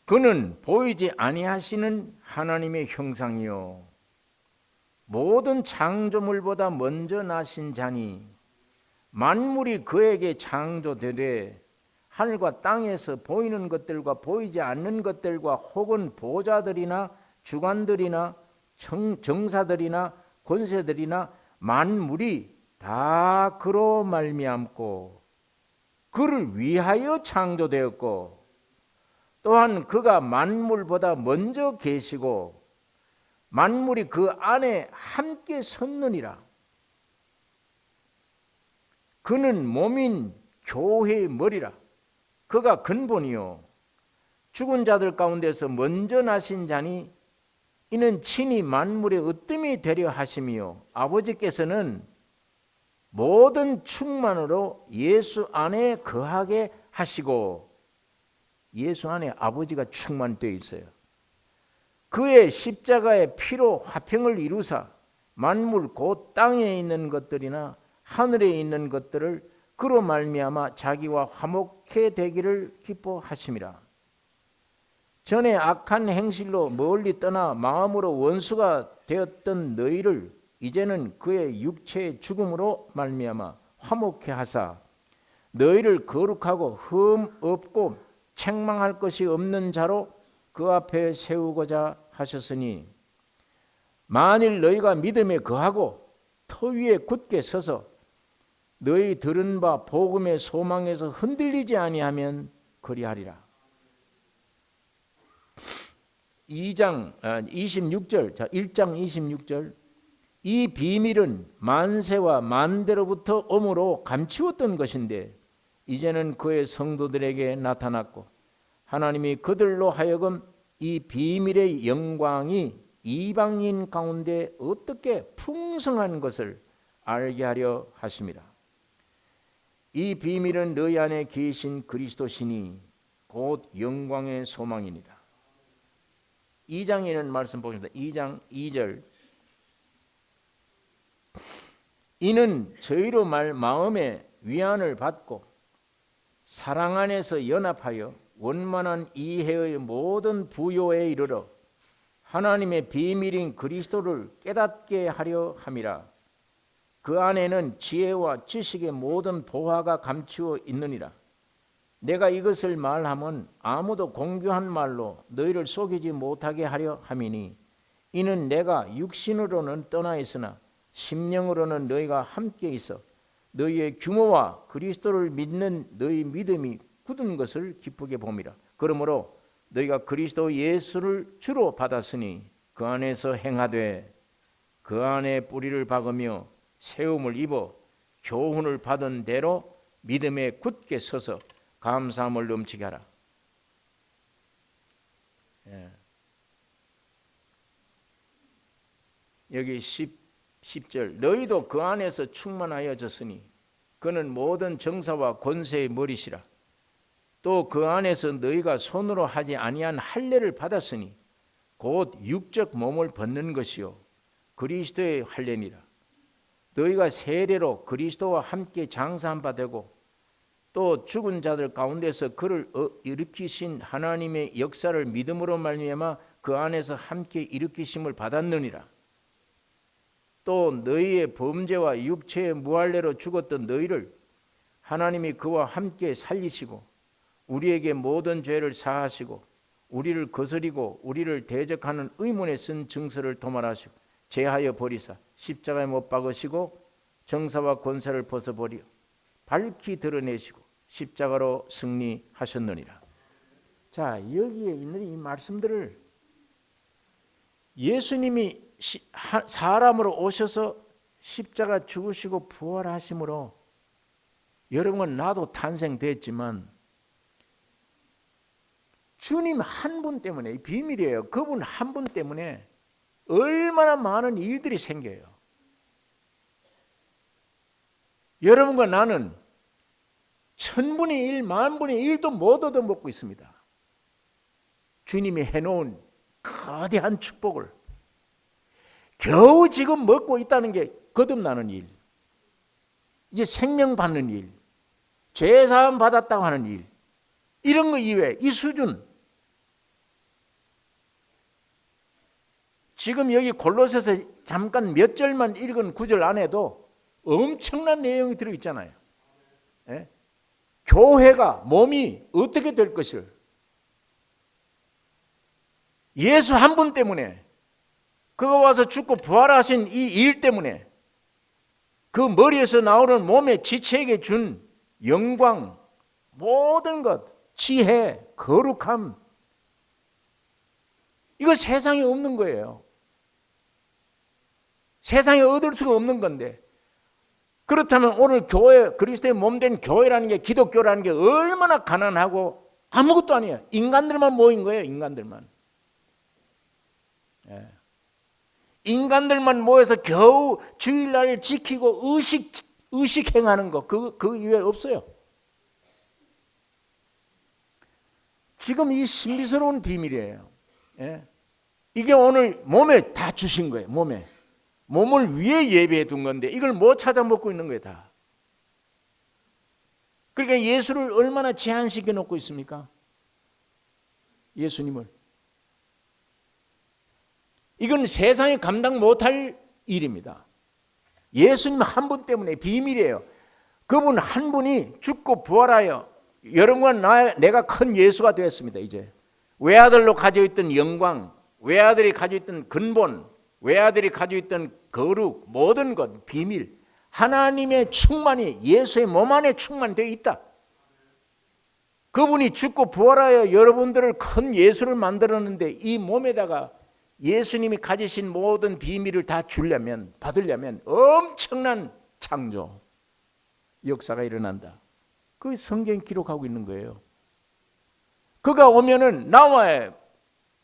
그는 보이지 아니하시는 하나님의 형상이요 모든 창조물보다 먼저 나신 자니 만물이 그에게 창조되되 하늘과 땅에서 보이는 것들과 보이지 않는 것들과 혹은 보좌들이나 주관들이나 정사들이나 권세들이나 만물이 다 그로 말미암고 그를 위하여 창조되었고 또한 그가 만물보다 먼저 계시고 만물이 그 안에 함께 섰느니라. 그는 몸인 교회의 머리라. 그가 근본이요 죽은 자들 가운데서 먼저 나신 자니 이는 친히 만물의 으뜸이 되려 하심이요 아버지께서는 모든 충만으로 예수 안에 거하게 하시고, 예수 안에 아버지가 충만되어 있어요. 그의 십자가의 피로 화평을 이루사 만물 곧 땅에 있는 것들이나 하늘에 있는 것들을 그로 말미암아 자기와 화목해 되기를 기뻐하심이라. 전에 악한 행실로 멀리 떠나 마음으로 원수가 되었던 너희를 이제는 그의 육체의 죽음으로 말미암아 화목해 하사 너희를 거룩하고 흠 없고 책망할 것이 없는 자로 그 앞에 세우고자 하셨으니, 만일 너희가 믿음에 거하고 터 위에 굳게 서서 너희 들은 바 복음의 소망에서 흔들리지 아니하면 그리하리라. 1장 26절 이 비밀은 만세와 만대로부터 오므로 감추었던 것인데 이제는 그의 성도들에게 나타났고, 하나님이 그들로 하여금 이 비밀의 영광이 이방인 가운데 어떻게 풍성한 것을 알게 하려 하심이라. 이 비밀은 너희 안에 계신 그리스도시니 곧 영광의 소망이니라. 2장에는 말씀 보겠습니다. 2장 2절 이는 저희로 마음의 위안을 받고 사랑 안에서 연합하여 원만한 이해의 모든 부요에 이르러 하나님의 비밀인 그리스도를 깨닫게 하려 함이라. 그 안에는 지혜와 지식의 모든 보화가 감추어 있느니라. 내가 이것을 말하면 아무도 공교한 말로 너희를 속이지 못하게 하려 함이니, 이는 내가 육신으로는 떠나 있으나 심령으로는 너희가 함께 있어 너희의 규모와 그리스도를 믿는 너희 믿음이 굳은 것을 기쁘게 봄이라. 그러므로 너희가 그리스도 예수를 주로 받았으니 그 안에서 행하되 그 안에 뿌리를 박으며 세움을 입어 교훈을 받은 대로 믿음에 굳게 서서 감사함을 넘치게 하라. 여기 10절 너희도 그 안에서 충만하여졌으니 그는 모든 정사와 권세의 머리시라. 또 그 안에서 너희가 손으로 하지 아니한 할례를 받았으니 곧 육적 몸을 벗는 것이요 그리스도의 할례니라. 너희가 세례로 그리스도와 함께 장사한 바 되고 또 죽은 자들 가운데서 그를 일으키신 하나님의 역사를 믿음으로 말미암아 그 안에서 함께 일으키심을 받았느니라. 또 너희의 범죄와 육체의 무할례로 죽었던 너희를 하나님이 그와 함께 살리시고 우리에게 모든 죄를 사하시고 우리를 거스리고 우리를 대적하는 의문에 쓴 증서를 도말하시고 제하여 버리사 십자가에 못 박으시고 정사와 권세를 벗어버려 밝히 드러내시고 십자가로 승리하셨느니라. 자, 여기에 있는 이 말씀들을 예수님이 사람으로 오셔서 십자가 죽으시고 부활하심으로 여러분 나도 탄생됐지만 주님 한 분 때문에, 비밀이에요. 그분 한 분 때문에 얼마나 많은 일들이 생겨요. 여러분과 나는 천분의 일, 만분의 일도 못 얻어먹고 있습니다. 주님이 해놓은 거대한 축복을 겨우 지금 먹고 있다는 게 거듭나는 일, 이제 생명 받는 일, 죄사함 받았다고 하는 일, 이런 거 이외에 이 수준, 지금 여기 골로새서 잠깐 몇 절만 읽은 구절 안에도 엄청난 내용이 들어있잖아요. 예? 교회가, 몸이 어떻게 될 것을 예수 한 분 때문에, 그가 와서 죽고 부활하신 이 일 때문에, 그 머리에서 나오는 몸의 지체에게 준 영광, 모든 것, 지혜, 거룩함, 이거 세상에 없는 거예요. 세상에 얻을 수가 없는 건데, 그렇다면 오늘 교회, 그리스도의 몸된 교회라는 게, 기독교라는 게 얼마나 가난하고 아무것도 아니에요. 인간들만 모인 거예요. 인간들만. 예. 인간들만 모여서 겨우 주일날 지키고 의식 행하는 거, 그 이외에 없어요. 지금 이 신비스러운 비밀이에요. 예? 이게 오늘 몸에 다 주신 거예요. 몸을 위에 예배해 둔 건데 이걸 뭐 찾아 먹고 있는 거예요, 다. 그러니까 예수를 얼마나 제한시켜 놓고 있습니까? 예수님을. 이건 세상이 감당 못할 일입니다. 예수님 한 분 때문에 비밀이에요. 그분 한 분이 죽고 부활하여 여러분과 내가 큰 예수가 되었습니다. 이제 외아들로 가지고 있던 영광, 외아들이 가지고 있던 근본, 외아들이 가지고 있던 거룩, 모든 것, 비밀, 하나님의 충만이 예수의 몸 안에 충만되어 있다. 그분이 죽고 부활하여 여러분들을 큰 예수를 만들었는데 이 몸에다가 예수님이 가지신 모든 비밀을 다 주려면, 받으려면 엄청난 창조, 역사가 일어난다. 그 성경이 기록하고 있는 거예요. 그가 오면은 나와의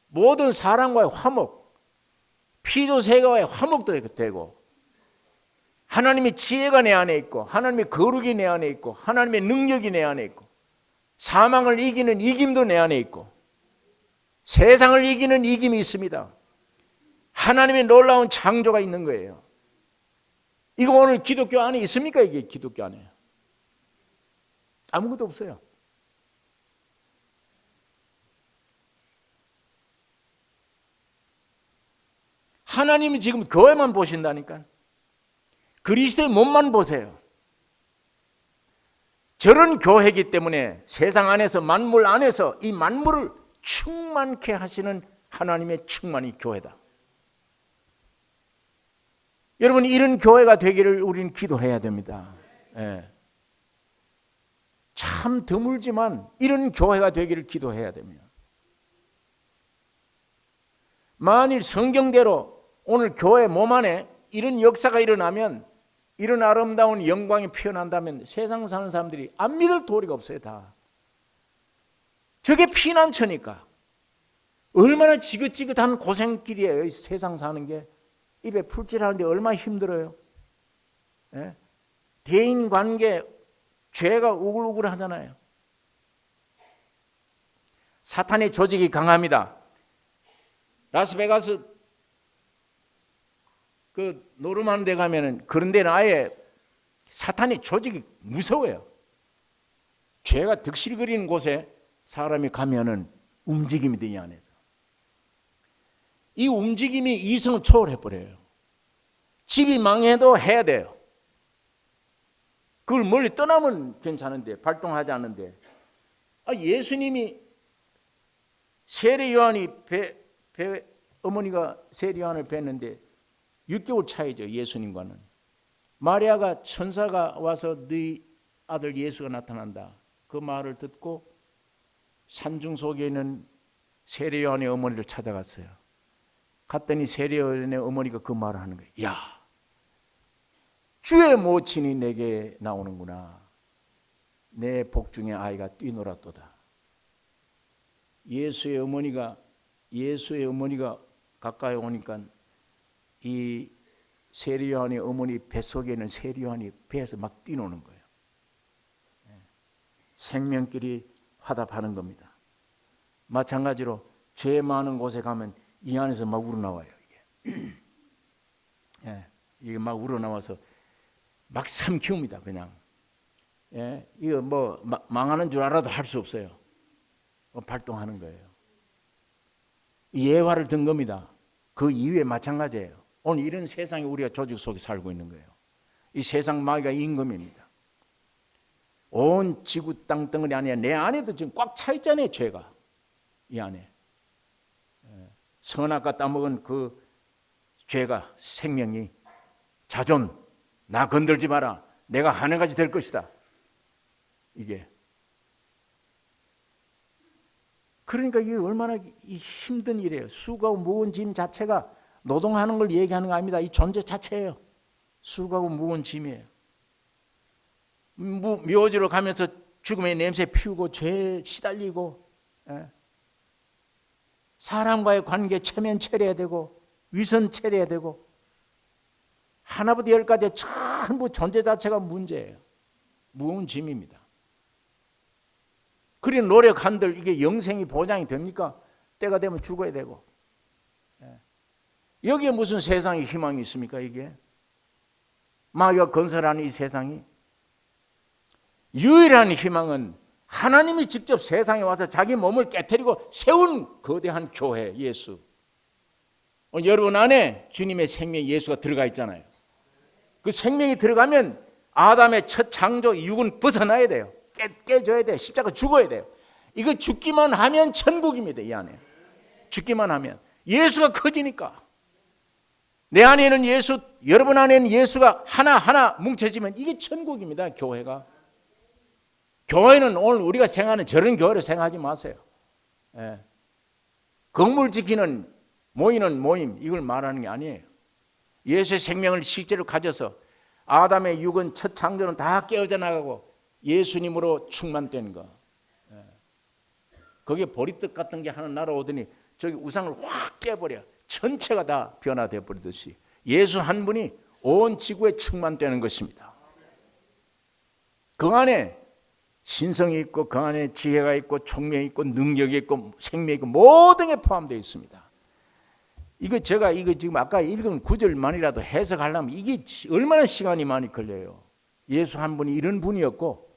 모든 사람과의 화목, 피조세계와의 화목도 되고, 하나님의 지혜가 내 안에 있고, 하나님의 거룩이 내 안에 있고, 하나님의 능력이 내 안에 있고, 사망을 이기는 이김도 내 안에 있고, 세상을 이기는 이김이 있습니다. 하나님의 놀라운 창조가 있는 거예요. 이거 오늘 기독교 안에 있습니까? 이게 기독교 안에 아무것도 없어요. 하나님이 지금 교회만 보신다니까. 그리스도의 몸만 보세요. 저런 교회이기 때문에 세상 안에서 만물 안에서 이 만물을 충만케 하시는 하나님의 충만이 교회다. 여러분, 이런 교회가 되기를 우리는 기도해야 됩니다. 예. 참 드물지만 이런 교회가 되기를 기도해야 됩니다. 만일 성경대로 오늘 교회 몸 안에 이런 역사가 일어나면, 이런 아름다운 영광이 피어난다면 세상 사는 사람들이 안 믿을 도리가 없어요. 다. 저게 피난처니까. 얼마나 지긋지긋한 고생길이에요. 이 세상 사는 게. 입에 풀칠하는데 얼마나 힘들어요. 예? 대인관계 죄가 우글우글 하잖아요. 사탄의 조직이 강합니다. 라스베가스 그 노름하는 데 가면은 그런 데는 아예 사탄의 조직이 무서워요. 죄가 득실거리는 곳에 사람이 가면은 움직임이 되이 안에서. 이 움직임이 이성을 초월해버려요. 집이 망해도 해야 돼요. 그걸 멀리 떠나면 괜찮은데, 발동하지 않는데. 예수님이 세례 요한이 어머니가 세례 요한을 뵀는데 6개월 차이죠. 예수님과는. 마리아가 천사가 와서 네 아들 예수가 나타난다. 그 말을 듣고 산중 속에 있는 세례 요한의 어머니를 찾아갔어요. 갔더니 세례 요한의 어머니가 그 말을 하는 거예요. 야, 주의 모친이 내게 나오는구나. 내 복중의 아이가 뛰놀았도다. 예수의 어머니가 가까이 오니까 이 세례 요한의 어머니 뱃속에 있는 세례 요한이 배에서 막 뛰노는 거예요. 생명길이 화답하는 겁니다. 마찬가지로 죄 많은 곳에 가면 이 안에서 막 우러나와요. 이게 막 우러나와서 막 삼키웁니다. 그냥. 이거 뭐 망하는 줄 알아도 할 수 없어요. 발동하는 거예요. 예화를 든 겁니다. 그 이후에 마찬가지예요. 오늘 이런 세상에 우리가 조직 속에 살고 있는 거예요. 이 세상 마귀가 임금입니다. 온 지구 땅덩어리 안에 내 안에도 지금 꽉 차 있잖아요. 죄가. 이 안에. 선악과 따먹은 그 죄가, 생명이, 자존, 나 건들지 마라. 내가 하늘같이 될 것이다. 이게. 그러니까 이게 얼마나 힘든 일이에요. 수고하고 무거운 짐 자체가 노동하는 걸 얘기하는 거 아닙니다. 이 존재 자체예요. 수고하고 무거운 짐이에요. 묘지로 가면서 죽음의 냄새 피우고 죄에 시달리고, 사람과의 관계 체면처리해야 되고, 위선 체대해야 되고 하나부터 열까지 전부 존재 자체가 문제예요. 무거운 짐입니다. 그리 노력한들 이게 영생이 보장이 됩니까? 때가 되면 죽어야 되고. 여기에 무슨 세상에 희망이 있습니까? 이게 마귀가 건설하는 이 세상이 유일한 희망은 하나님이 직접 세상에 와서 자기 몸을 깨트리고 세운 거대한 교회 예수. 여러분 안에 주님의 생명 예수가 들어가 있잖아요. 그 생명이 들어가면 아담의 첫 창조 육은 벗어나야 돼요. 깨져야 돼요. 십자가 죽어야 돼요. 이거 죽기만 하면 천국입니다. 이 안에 죽기만 하면 예수가 커지니까. 내 안에는 예수, 여러분 안에는 예수가 하나하나 뭉쳐지면 이게 천국입니다. 교회가. 교회는 오늘 우리가 생각하는 저런 교회를 생각하지 마세요. 건물 지키는 모이는 모임 이걸 말하는 게 아니에요. 예수의 생명을 실제로 가져서 아담의 육은 첫 창조는 다 깨어져 나가고 예수님으로 충만된 거. 거기에 보리떡 같은 게 하나 날아오더니 저기 우상을 확 깨버려. 전체가 다 변화되어 버리듯이 예수 한 분이 온 지구에 충만되는 것입니다. 그 안에 신성이 있고 그 안에 지혜가 있고 총명이 있고 능력이 있고 생명이 있고 모든 게 포함되어 있습니다. 이거 제가 지금 아까 읽은 구절만이라도 해석하려면 이게 얼마나 시간이 많이 걸려요. 예수 한 분이 이런 분이었고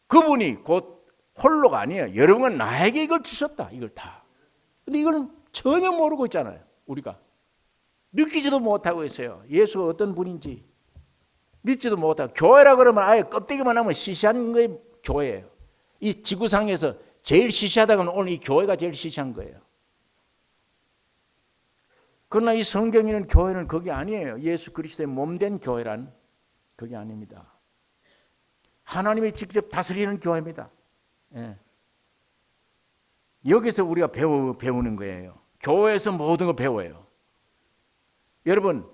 그분이 곧 홀로가 아니에요. 여러분은 나에게 이걸 주셨다. 이걸 다. 근데 이걸 전혀 모르고 있잖아요. 우리가 느끼지도 못하고 있어요. 예수가 어떤 분인지 믿지도 못하고. 교회라 그러면 아예 껍데기만 하면 시시한 게 교회예요. 이 지구상에서 제일 시시하다고는 오늘 이 교회가 제일 시시한 거예요. 그러나 이 성경에는 교회는 그게 아니에요. 예수 그리스도의 몸된 교회란 그게 아닙니다. 하나님이 직접 다스리는 교회입니다. 여기서 우리가 배우는 거예요. 교회에서 모든 걸 배워요. 여러분,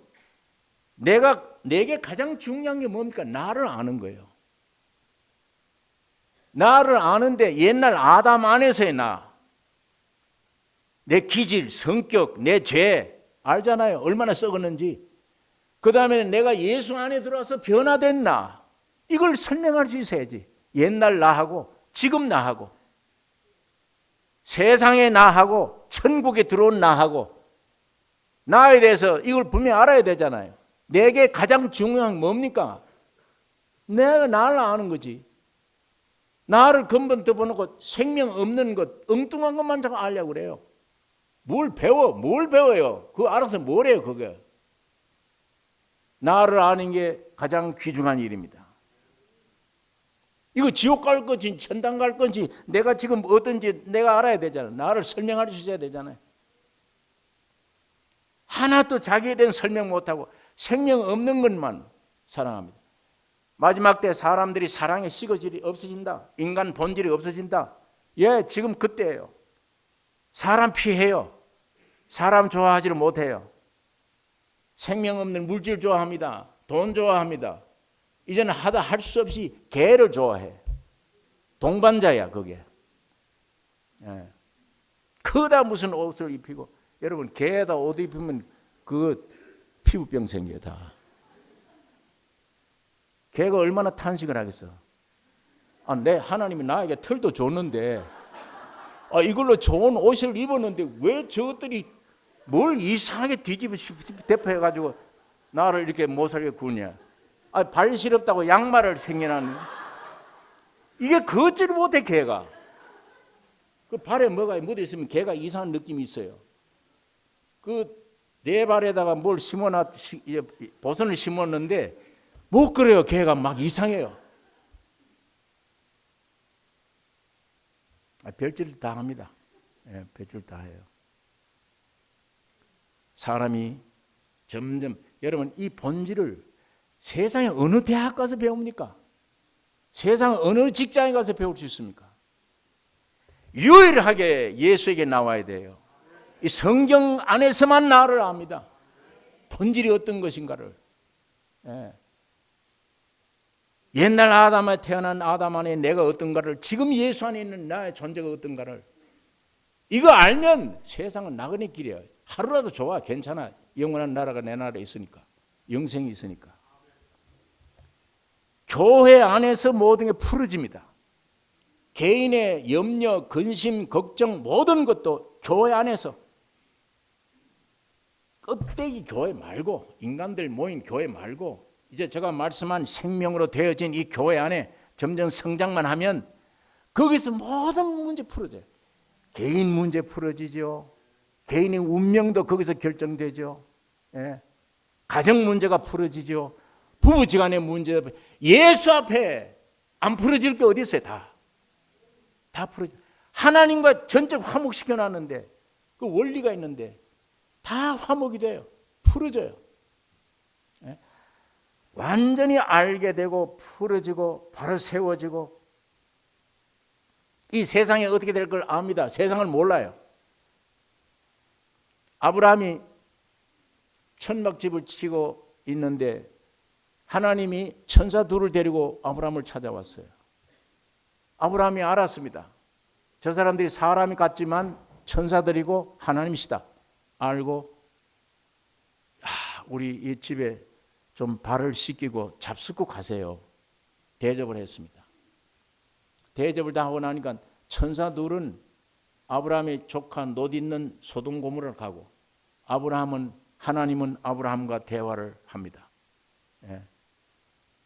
내게 가장 중요한 게 뭡니까? 나를 아는 거예요. 나를 아는데 옛날 아담 안에서의 나, 내 기질, 성격, 내 죄 알잖아요. 얼마나 썩었는지. 그 다음에 내가 예수 안에 들어와서 변화된 나, 이걸 설명할 수 있어야지. 옛날 나하고 지금 나하고 세상의 나하고 천국에 들어온 나하고 나에 대해서 이걸 분명히 알아야 되잖아요. 내게 가장 중요한 게 뭡니까? 내가 나를 아는 거지. 나를 근본 덮어놓고 생명 없는 것, 엉뚱한 것만 자꾸 알려고 그래요. 뭘 배워요? 그거 알아서 뭘 해요, 그게? 나를 아는 게 가장 귀중한 일입니다. 이거 지옥 갈 건지 천당 갈 건지 내가 지금 어떤지 내가 알아야 되잖아요. 나를 설명할 수 있어야 되잖아요. 하나도 자기에 대한 설명 못하고 생명 없는 것만 사랑합니다. 마지막 때 사람들이 사랑의 시거질이 없어진다. 인간 본질이 없어진다. 예, 지금 그때예요. 사람 피해요. 사람 좋아하지를 못해요. 생명 없는 물질 좋아합니다. 돈 좋아합니다. 이제는 하다 할 수 없이 개를 좋아해. 동반자야 그게. 그다 무슨 옷을 입히고. 여러분 개에다 옷 입히면 그 피부병 생겨요 다. 개가 얼마나 탄식을 하겠어. 내 하나님이 나에게 털도 줬는데 이걸로 좋은 옷을 입었는데 왜 저것들이 뭘 이상하게 뒤집어 대표해가지고 나를 이렇게 못살게 구냐. 발 시렵다고 양말을 생겨나는. 이게 걷지를 못해 개가. 그 발에 뭐가 묻어 있으면 개가 이상한 느낌이 있어요. 그 내 발에다가 뭘 보선을 심었는데 못 그래요. 개가 막 이상해요. 별짓을 다 합니다. 별짓을 다 해요. 사람이 점점 여러분 이 본질을 세상에 어느 대학 가서 배웁니까? 세상 어느 직장에 가서 배울 수 있습니까? 유일하게 예수에게 나와야 돼요. 이 성경 안에서만 나를 압니다. 본질이 어떤 것인가를. 옛날 아담에 태어난 아담 안에 내가 어떤가를, 지금 예수 안에 있는 나의 존재가 어떤가를, 이거 알면 세상은 나그네 길이에요. 하루라도 좋아. 괜찮아. 영원한 나라가 내 나라에 있으니까. 영생이 있으니까. 교회 안에서 모든 게 풀어집니다. 개인의 염려, 근심, 걱정 모든 것도 교회 안에서, 껍데기 교회 말고, 인간들 모인 교회 말고, 이제 제가 말씀한 생명으로 되어진 이 교회 안에 점점 성장만 하면 거기서 모든 문제 풀어져요. 개인 문제 풀어지죠. 개인의 운명도 거기서 결정되죠. 예. 가정 문제가 풀어지죠. 부부지간의 문제, 예수 앞에 안 풀어질 게 어디 있어요? 다 풀어져. 하나님과 전적 화목시켜 놨는데, 그 원리가 있는데 다 화목이 돼요. 풀어져요. 예? 완전히 알게 되고 풀어지고 바로 세워지고, 이 세상이 어떻게 될 걸 압니다. 세상을 몰라요. 아브라함이 천막집을 치고 있는데 하나님이 천사 둘을 데리고 아브라함을 찾아왔어요. 아브라함이 알았습니다. 저 사람들이 사람이 같지만 천사들이고 하나님이시다 알고, 우리 이 집에 좀 발을 씻기고 잡숫고 가세요. 대접을 했습니다. 대접을 다 하고 나니까 천사 둘은 아브라함의 조카 롯 있는 소돔 고모를 가고, 하나님은 아브라함과 대화를 합니다. 예.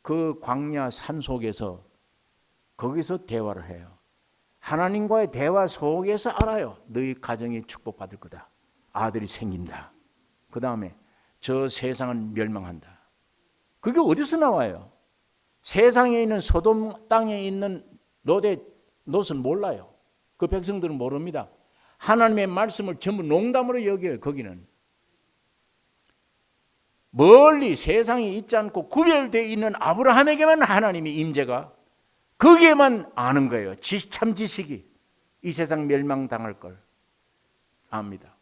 그 광야 산 속에서 거기서 대화를 해요. 하나님과의 대화 속에서 알아요. 너희 가정이 축복받을 거다. 아들이 생긴다. 그 다음에 저 세상은 멸망한다. 그게 어디서 나와요? 세상에 있는 소돔 땅에 있는 롯은 몰라요. 그 백성들은 모릅니다. 하나님의 말씀을 전부 농담으로 여겨요. 거기는 멀리 세상이 있지 않고 구별되어 있는 아브라함에게만 하나님의 임재가, 거기에만 아는 거예요. 참 지식이 이 세상 멸망당할 걸 압니다.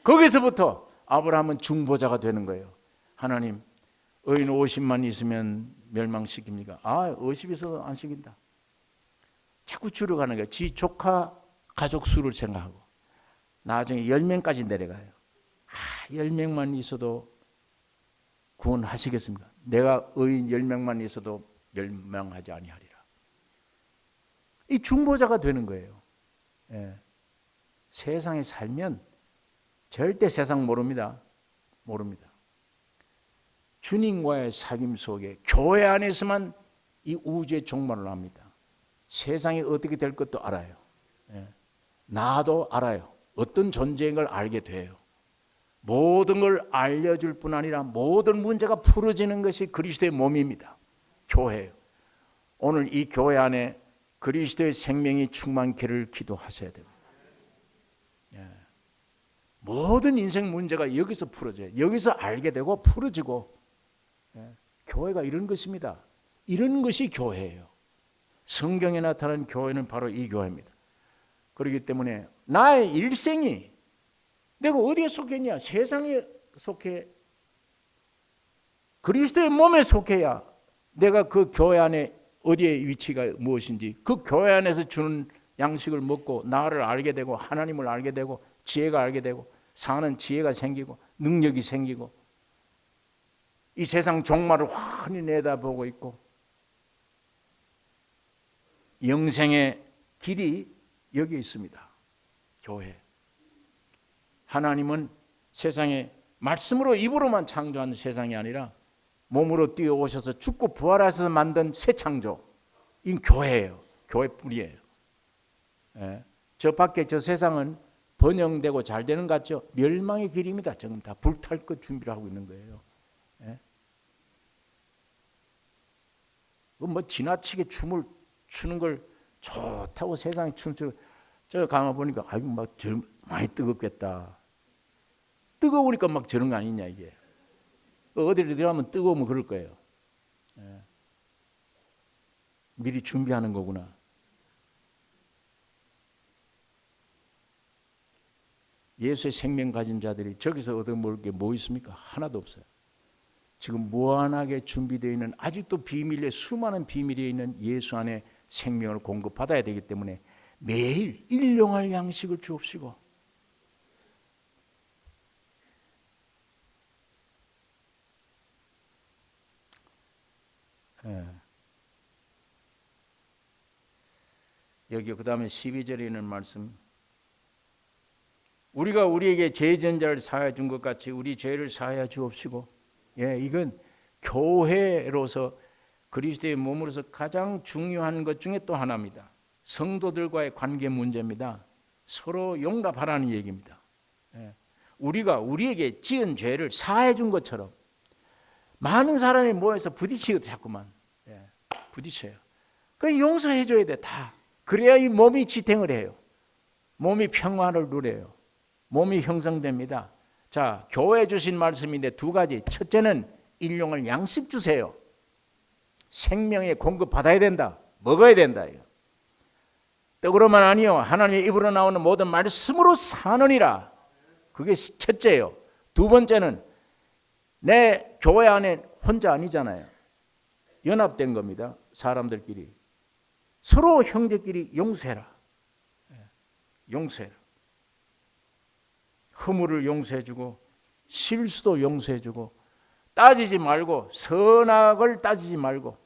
거기서부터 아브라함은 중보자가 되는 거예요. 하나님, 의인 50만 있으면 멸망시킵니까? 50 있어도 안 시킨다. 자꾸 줄여가는 거예요. 지 조카 가족 수를 생각하고. 나중에 10명까지 내려가요. 10명만 있어도 구원하시겠습니까? 내가 의인 10명만 있어도 멸망하지 아니하리라. 이 중보자가 되는 거예요. 예. 세상에 살면 절대 세상 모릅니다. 주님과의 사귐 속에 교회 안에서만 이 우주의 종말을 압니다. 세상이 어떻게 될 것도 알아요. 예. 나도 알아요. 어떤 존재인 걸 알게 돼요. 모든 걸 알려줄 뿐 아니라 모든 문제가 풀어지는 것이 그리스도의 몸입니다. 교회예요. 오늘 이 교회 안에 그리스도의 생명이 충만케를 기도하셔야 됩니다. 예. 모든 인생 문제가 여기서 풀어져요. 여기서 알게 되고 풀어지고. 예. 교회가 이런 것입니다. 이런 것이 교회예요. 성경에 나타난 교회는 바로 이 교회입니다. 그렇기 때문에 나의 일생이 내가 어디에 속했냐? 세상에 속해, 그리스도의 몸에 속해야 내가 그 교회 안에 어디에 위치가 무엇인지, 그 교회 안에서 주는 양식을 먹고 나를 알게 되고 하나님을 알게 되고 지혜가 알게 되고 사는 지혜가 생기고 능력이 생기고 이 세상 종말을 환히 내다보고 있고, 영생의 길이 여기 있습니다. 교회. 하나님은 세상에 말씀으로 입으로만 창조한 세상이 아니라 몸으로 뛰어오셔서 죽고 부활하셔서 만든 새 창조, 이 교회예요. 교회뿐이에요. 예. 저 밖에 저 세상은 번영되고 잘 되는 것 같죠? 멸망의 길입니다. 지금 다 불탈 것 준비를 하고 있는 거예요. 예. 뭐 지나치게 춤을 추는 걸 좋다고 세상에 춤추고, 저 가만 보니까 아이고 막 많이 뜨겁겠다. 뜨거우니까 막 저런 거 아니냐 이게. 어디를 들어가면 뜨거우면 그럴 거예요. 예. 미리 준비하는 거구나. 예수의 생명 가진 자들이 저기서 얻어먹을 게 뭐 있습니까? 하나도 없어요. 지금 무한하게 준비되어 있는, 아직도 비밀에 수많은 비밀에 있는 예수 안에 생명을 공급받아야 되기 때문에 매일 일용할 양식을 주옵시고, 예. 여기 그 다음에 12절에 있는 말씀, 우리가 우리에게 죄 전자를 사하여 준 것 같이 우리 죄를 사하여 주옵시고. 예, 이건 교회로서 그리스도의 몸으로서 가장 중요한 것 중에 또 하나입니다. 성도들과의 관계 문제입니다. 서로 용납하라는 얘기입니다. 예, 우리가 우리에게 지은 죄를 사해 준 것처럼 많은 사람이 모여서 부딪히고 자꾸만 부딪혀요. 그 용서해 줘야 돼. 다. 그래야 이 몸이 지탱을 해요. 몸이 평화를 누려요. 몸이 형성됩니다. 자, 교회 주신 말씀인데 두 가지. 첫째는 일용할 양식 주세요. 생명의 공급 받아야 된다. 먹어야 된다. 떡으로만 아니요, 하나님의 입으로 나오는 모든 말씀으로 사느니라. 그게 첫째예요. 두 번째는 내 교회 안에 혼자 아니잖아요. 연합된 겁니다. 사람들끼리 서로 형제끼리 용서해라. 용서해라. 허물을 용서해주고 실수도 용서해주고 따지지 말고, 선악을 따지지 말고.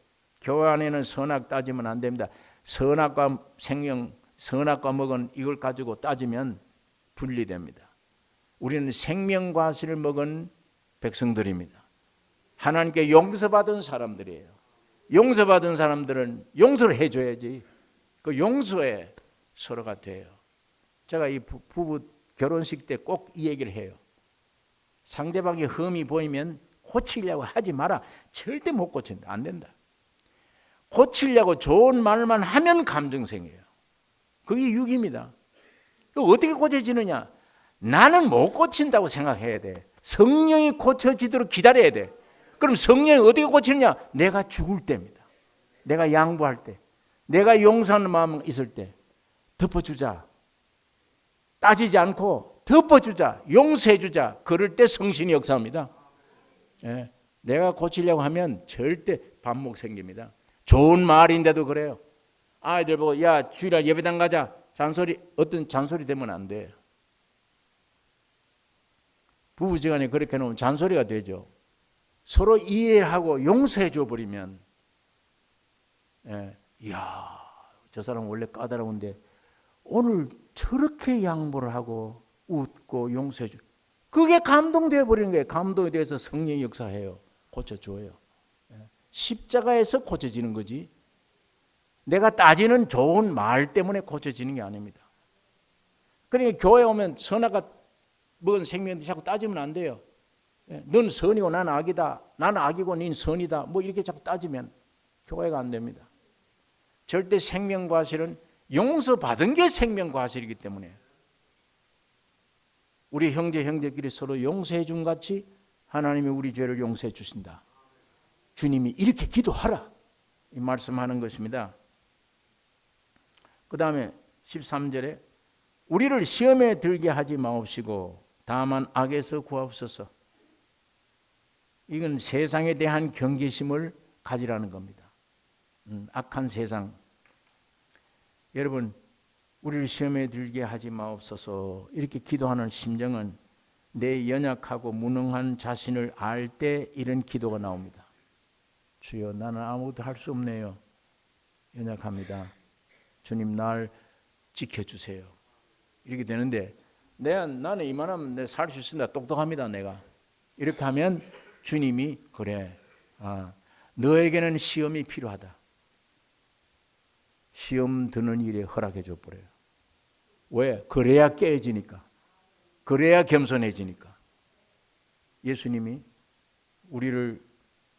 교회 안에는 선악 따지면 안 됩니다. 선악과 생명, 선악과 먹은 이걸 가지고 따지면 분리됩니다. 우리는 생명과실을 먹은 백성들입니다. 하나님께 용서받은 사람들이에요. 용서받은 사람들은 용서를 해줘야지. 그 용서에 서로가 돼요. 제가 이 부부 결혼식 때 꼭 이 얘기를 해요. 상대방의 흠이 보이면 고치려고 하지 마라. 절대 못 고친다. 안 된다. 고치려고 좋은 말만 하면 감정 생겨요. 그게 육입니다. 어떻게 고쳐지느냐? 나는 못 고친다고 생각해야 돼. 성령이 고쳐지도록 기다려야 돼. 그럼 성령이 어떻게 고치느냐? 내가 죽을 때입니다. 내가 양보할 때, 내가 용서하는 마음 있을 때 덮어주자. 따지지 않고 덮어주자. 용서해주자. 그럴 때 성신이 역사합니다. 예, 내가 고치려고 하면 절대 반목 생깁니다. 좋은 말인데도 그래요. 아이들 보고 야 주일날 예배당 가자. 잔소리, 어떤 잔소리 되면 안 돼요. 부부지간에 그렇게 놓으면 잔소리가 되죠. 서로 이해하고 용서해 줘 버리면, 이야, 저 사람 원래 까다로운데 오늘 저렇게 양보를 하고 웃고 용서해 줘. 그게 감동되어 버리는 거예요. 감동에 대해서 성령이 역사해요. 고쳐줘요. 십자가에서 고쳐지는 거지. 내가 따지는 좋은 말 때문에 고쳐지는 게 아닙니다. 그러니까 교회 오면 선악과 먹은 생명들 자꾸 따지면 안 돼요. 넌 선이고 나는 악이다. 나는 악이고 넌 선이다. 뭐 이렇게 자꾸 따지면 교회가 안 됩니다. 절대 생명과실은 용서받은 게 생명과실이기 때문에 우리 형제끼리 서로 용서해 준 같이 하나님이 우리 죄를 용서해 주신다. 주님이 이렇게 기도하라. 이 말씀하는 것입니다. 그 다음에 13절에 우리를 시험에 들게 하지 마옵시고 다만 악에서 구하옵소서. 이건 세상에 대한 경계심을 가지라는 겁니다. 악한 세상. 여러분, 우리를 시험에 들게 하지 마옵소서. 이렇게 기도하는 심정은 내 연약하고 무능한 자신을 알 때 이런 기도가 나옵니다. 주여, 나는 아무것도 할 수 없네요. 연약합니다. 주님, 날 지켜주세요. 이렇게 되는데 나는 이만하면 내가 살 수 있습니다. 똑똑합니다. 내가. 이렇게 하면 주님이 그래. 너에게는 시험이 필요하다. 시험 드는 일에 허락해 줘 버려요. 왜? 그래야 깨어지니까. 그래야 겸손해지니까. 예수님이 우리를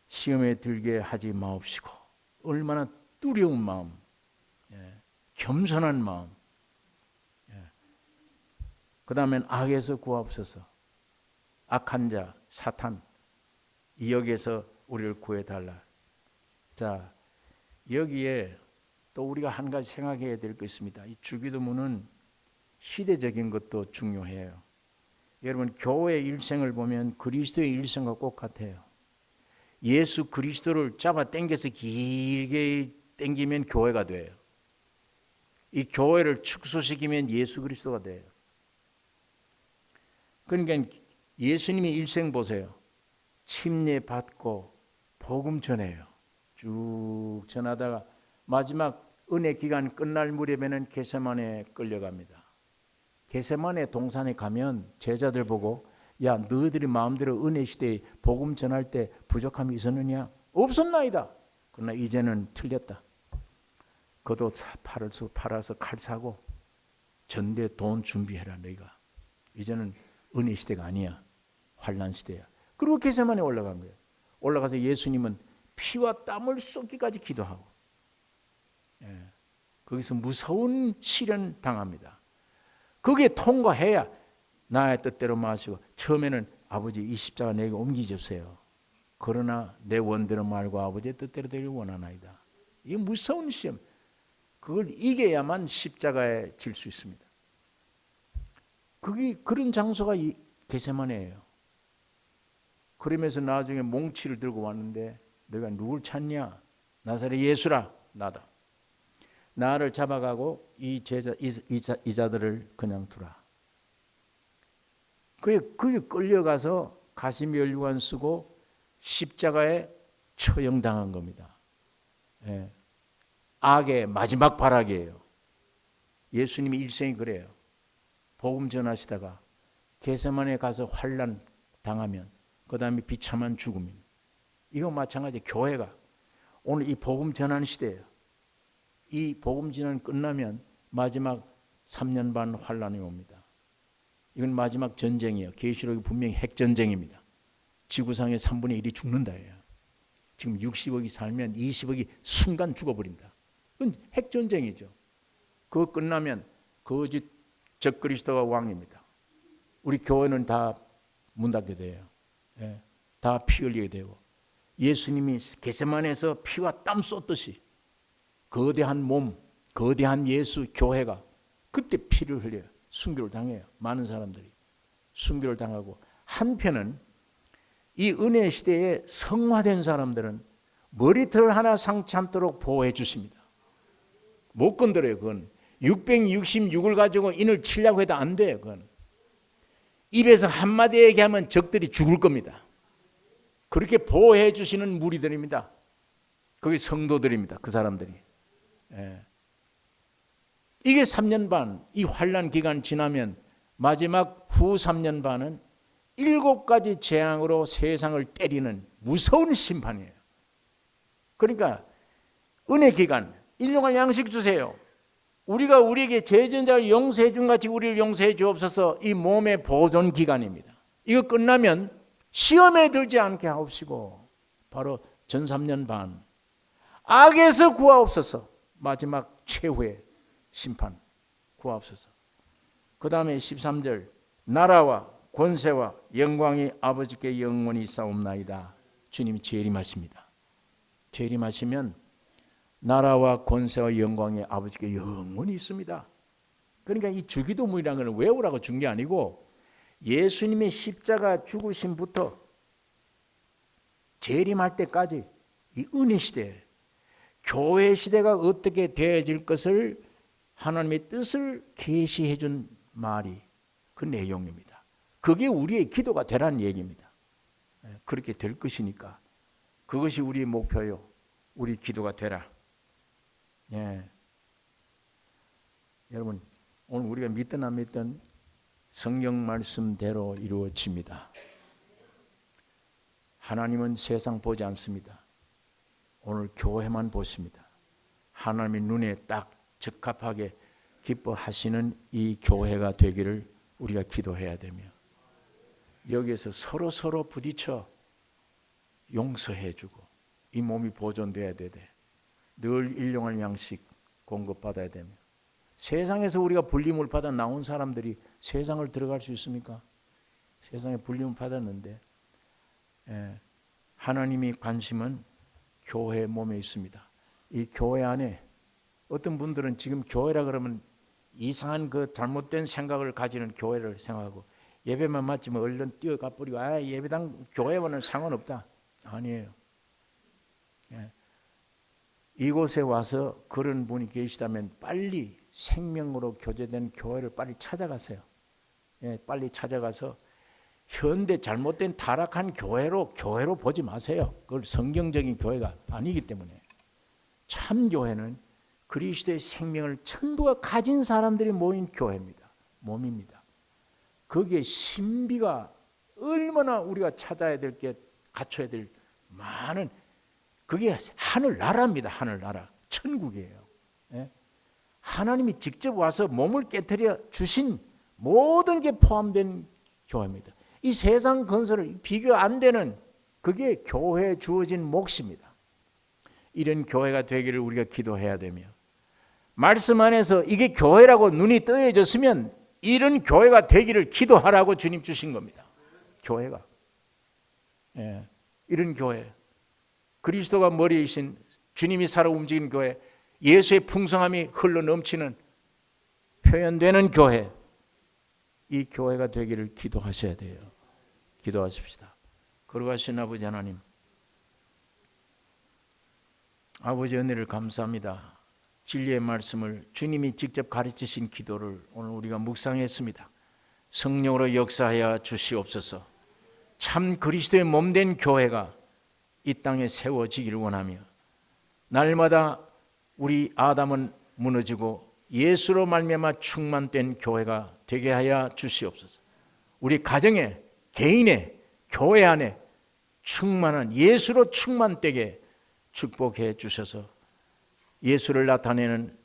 시험에 들게 하지 마옵시고 얼마나 두려운 마음, 겸손한 마음. 그 다음엔 악에서 구하옵소서. 악한 자, 사탄, 이 역에서 우리를 구해달라. 자, 여기에 또 우리가 한 가지 생각해야 될 것 있습니다. 이 주기도문은 시대적인 것도 중요해요. 여러분, 교회 일생을 보면 그리스도의 일생과 꼭 같아요. 예수 그리스도를 잡아 당겨서 길게 당기면 교회가 돼요. 이 교회를 축소시키면 예수 그리스도가 돼요. 그러니까 예수님의 일생 보세요. 침례 받고 복음 전해요. 쭉 전하다가 마지막 은혜 기간 끝날 무렵에는 겟세마네에 끌려갑니다. 겟세마네 동산에 가면 제자들 보고 야 너희들이 마음대로 은혜 시대에 복음 전할 때 부족함이 있었느냐? 없었나이다. 그러나 이제는 틀렸다. 겉옷 팔아서 칼 사고 전대 돈 준비해라 너희가. 이제는 은혜 시대가 아니야. 환난 시대야. 그리고 겟세마네에 올라간 거예요. 올라가서 예수님은 피와 땀을 쏟기까지 기도하고 거기서 무서운 시련 당합니다. 거기에 통과해야 나의 뜻대로 마시고 처음에는 아버지 이 십자가 내게 옮겨주세요. 그러나 내 원대로 말고 아버지의 뜻대로 되길 원하나이다. 이게 무서운 시험. 그걸 이겨야만 십자가에 질 수 있습니다. 그게 그런 장소가 이 겟세마네예요. 그러면서 나중에 몽치를 들고 왔는데 너가 누굴 찾냐? 나사렛 예수라. 나다. 나를 잡아가고 이 자들을 그냥 두라. 그게 끌려가서 가시면류관 쓰고 십자가에 처형당한 겁니다. 예. 악의 마지막 발악이에요. 예수님이 일생이 그래요. 복음 전하시다가 겟세마네에 가서 환난 당하면 그 다음에 비참한 죽음입니다. 이거 마찬가지 교회가 오늘 이 복음 전하는 시대예요. 이 복음 전환 끝나면 마지막 3년 반 환란이 옵니다. 이건 마지막 전쟁이에요. 계시록이 분명히 핵전쟁입니다. 지구상의 3분의 1이 죽는다예요. 지금 60억이 살면 20억이 순간 죽어버린다. 그건 핵전쟁이죠. 그거 끝나면 거짓 적그리스도가 왕입니다. 우리 교회는 다 문 닫게 돼요. 예, 다 피 흘리게 되고 예수님이 겟세마네에서 피와 땀 쏟듯이 거대한 몸, 거대한 예수 교회가 그때 피를 흘려요. 순교를 당해요. 많은 사람들이 순교를 당하고 한편은 이 은혜 시대에 성화된 사람들은 머리털 하나 상치 않도록 보호해 주십니다. 못 건드려요. 그건 666을 가지고 인을 치려고 해도 안 돼요. 그건 입에서 한마디 얘기하면 적들이 죽을 겁니다. 그렇게 보호해 주시는 무리들입니다. 그게 성도들입니다. 그 사람들이. 예. 이게 3년 반, 이 환난 기간 지나면 마지막 후 3년 반은 7가지 재앙으로 세상을 때리는 무서운 심판이에요. 그러니까 은혜 기간, 일용할 양식 주세요. 우리가 우리에게 죄전자를 용서해 준 같이 우리를 용서해 주옵소서. 이 몸의 보존 기간입니다. 이거 끝나면 시험에 들지 않게 하옵시고 바로 전 3년 반 악에서 구하옵소서. 마지막 최후의 심판 구하옵소서. 그 다음에 13절 나라와 권세와 영광이 아버지께 영원히 있사옵나이다. 주님이 재림하십니다. 재림하시면 나라와 권세와 영광이 아버지께 영원히 있습니다. 그러니까 이 주기도문이라는 걸 외우라고 준 게 아니고 예수님의 십자가 죽으심부터 재림할 때까지 이 은혜 시대, 교회 시대가 어떻게 되어질 것을 하나님의 뜻을 계시해 준 말이 그 내용입니다. 그게 우리의 기도가 되라는 얘기입니다. 그렇게 될 것이니까 그것이 우리의 목표요. 우리 기도가 되라. 예. 여러분 오늘 우리가 믿든 안 믿든 성경 말씀대로 이루어집니다. 하나님은 세상 보지 않습니다. 오늘 교회만 보십니다. 하나님의 눈에 딱 적합하게 기뻐하시는 이 교회가 되기를 우리가 기도해야 되며 여기에서 서로 부딪혀 용서해주고 이 몸이 보존돼야 되되 늘 일용할 양식 공급받아야 되며 세상에서 우리가 불림을 받아 나온 사람들이 세상을 들어갈 수 있습니까? 세상에 불림을 받았는데 하나님의 관심은 교회 몸에 있습니다. 이 교회 안에 어떤 분들은 지금 교회라 그러면 이상한 그 잘못된 생각을 가지는 교회를 생각하고 예배만 마치면 얼른 뛰어가 버리고 예배당 교회와는 상관없다. 아니에요. 이곳에 와서 그런 분이 계시다면 빨리 생명으로 교제된 교회를 빨리 찾아가세요. 빨리 찾아가서 현대 잘못된 타락한 교회로 보지 마세요. 그걸 성경적인 교회가 아니기 때문에. 참 교회는 그리스도의 생명을 천부가 가진 사람들이 모인 교회입니다. 몸입니다. 거기에 신비가 얼마나 우리가 찾아야 될 게, 갖춰야 될 많은, 그게 하늘나라입니다. 하늘나라, 천국이에요. 예? 하나님이 직접 와서 몸을 깨뜨려 주신 모든 게 포함된 교회입니다. 이 세상 건설을 비교 안 되는, 그게 교회에 주어진 몫입니다. 이런 교회가 되기를 우리가 기도해야 되며, 말씀 안에서 이게 교회라고 눈이 뜨여졌으면 이런 교회가 되기를 기도하라고 주님 주신 겁니다. 교회가, 예, 이런 교회, 그리스도가 머리이신 주님이 살아 움직이는 교회, 예수의 풍성함이 흘러 넘치는 표현되는 교회, 이 교회가 되기를 기도하셔야 돼요. 기도하십시다. 거룩하신 아버지 하나님, 아버지 은혜를 감사합니다. 진리의 말씀을 주님이 직접 가르치신 기도를 오늘 우리가 묵상했습니다. 성령으로 역사하여 주시옵소서. 참 그리스도의 몸된 교회가 이 땅에 세워지기를 원하며, 날마다 우리 아담은 무너지고 예수로 말미암아 충만된 교회가 되게 하여 주시옵소서. 우리 가정에, 개인의, 교회 안에 충만한, 예수로 충만되게 축복해 주셔서 예수를 나타내는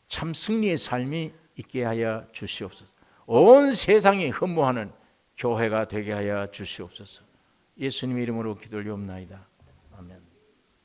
참 승리의 삶이 있게 하여 주시옵소서. 온 세상이 흠모하는 교회가 되게 하여 주시옵소서. 예수님 이름으로 기도 올리옵나이다.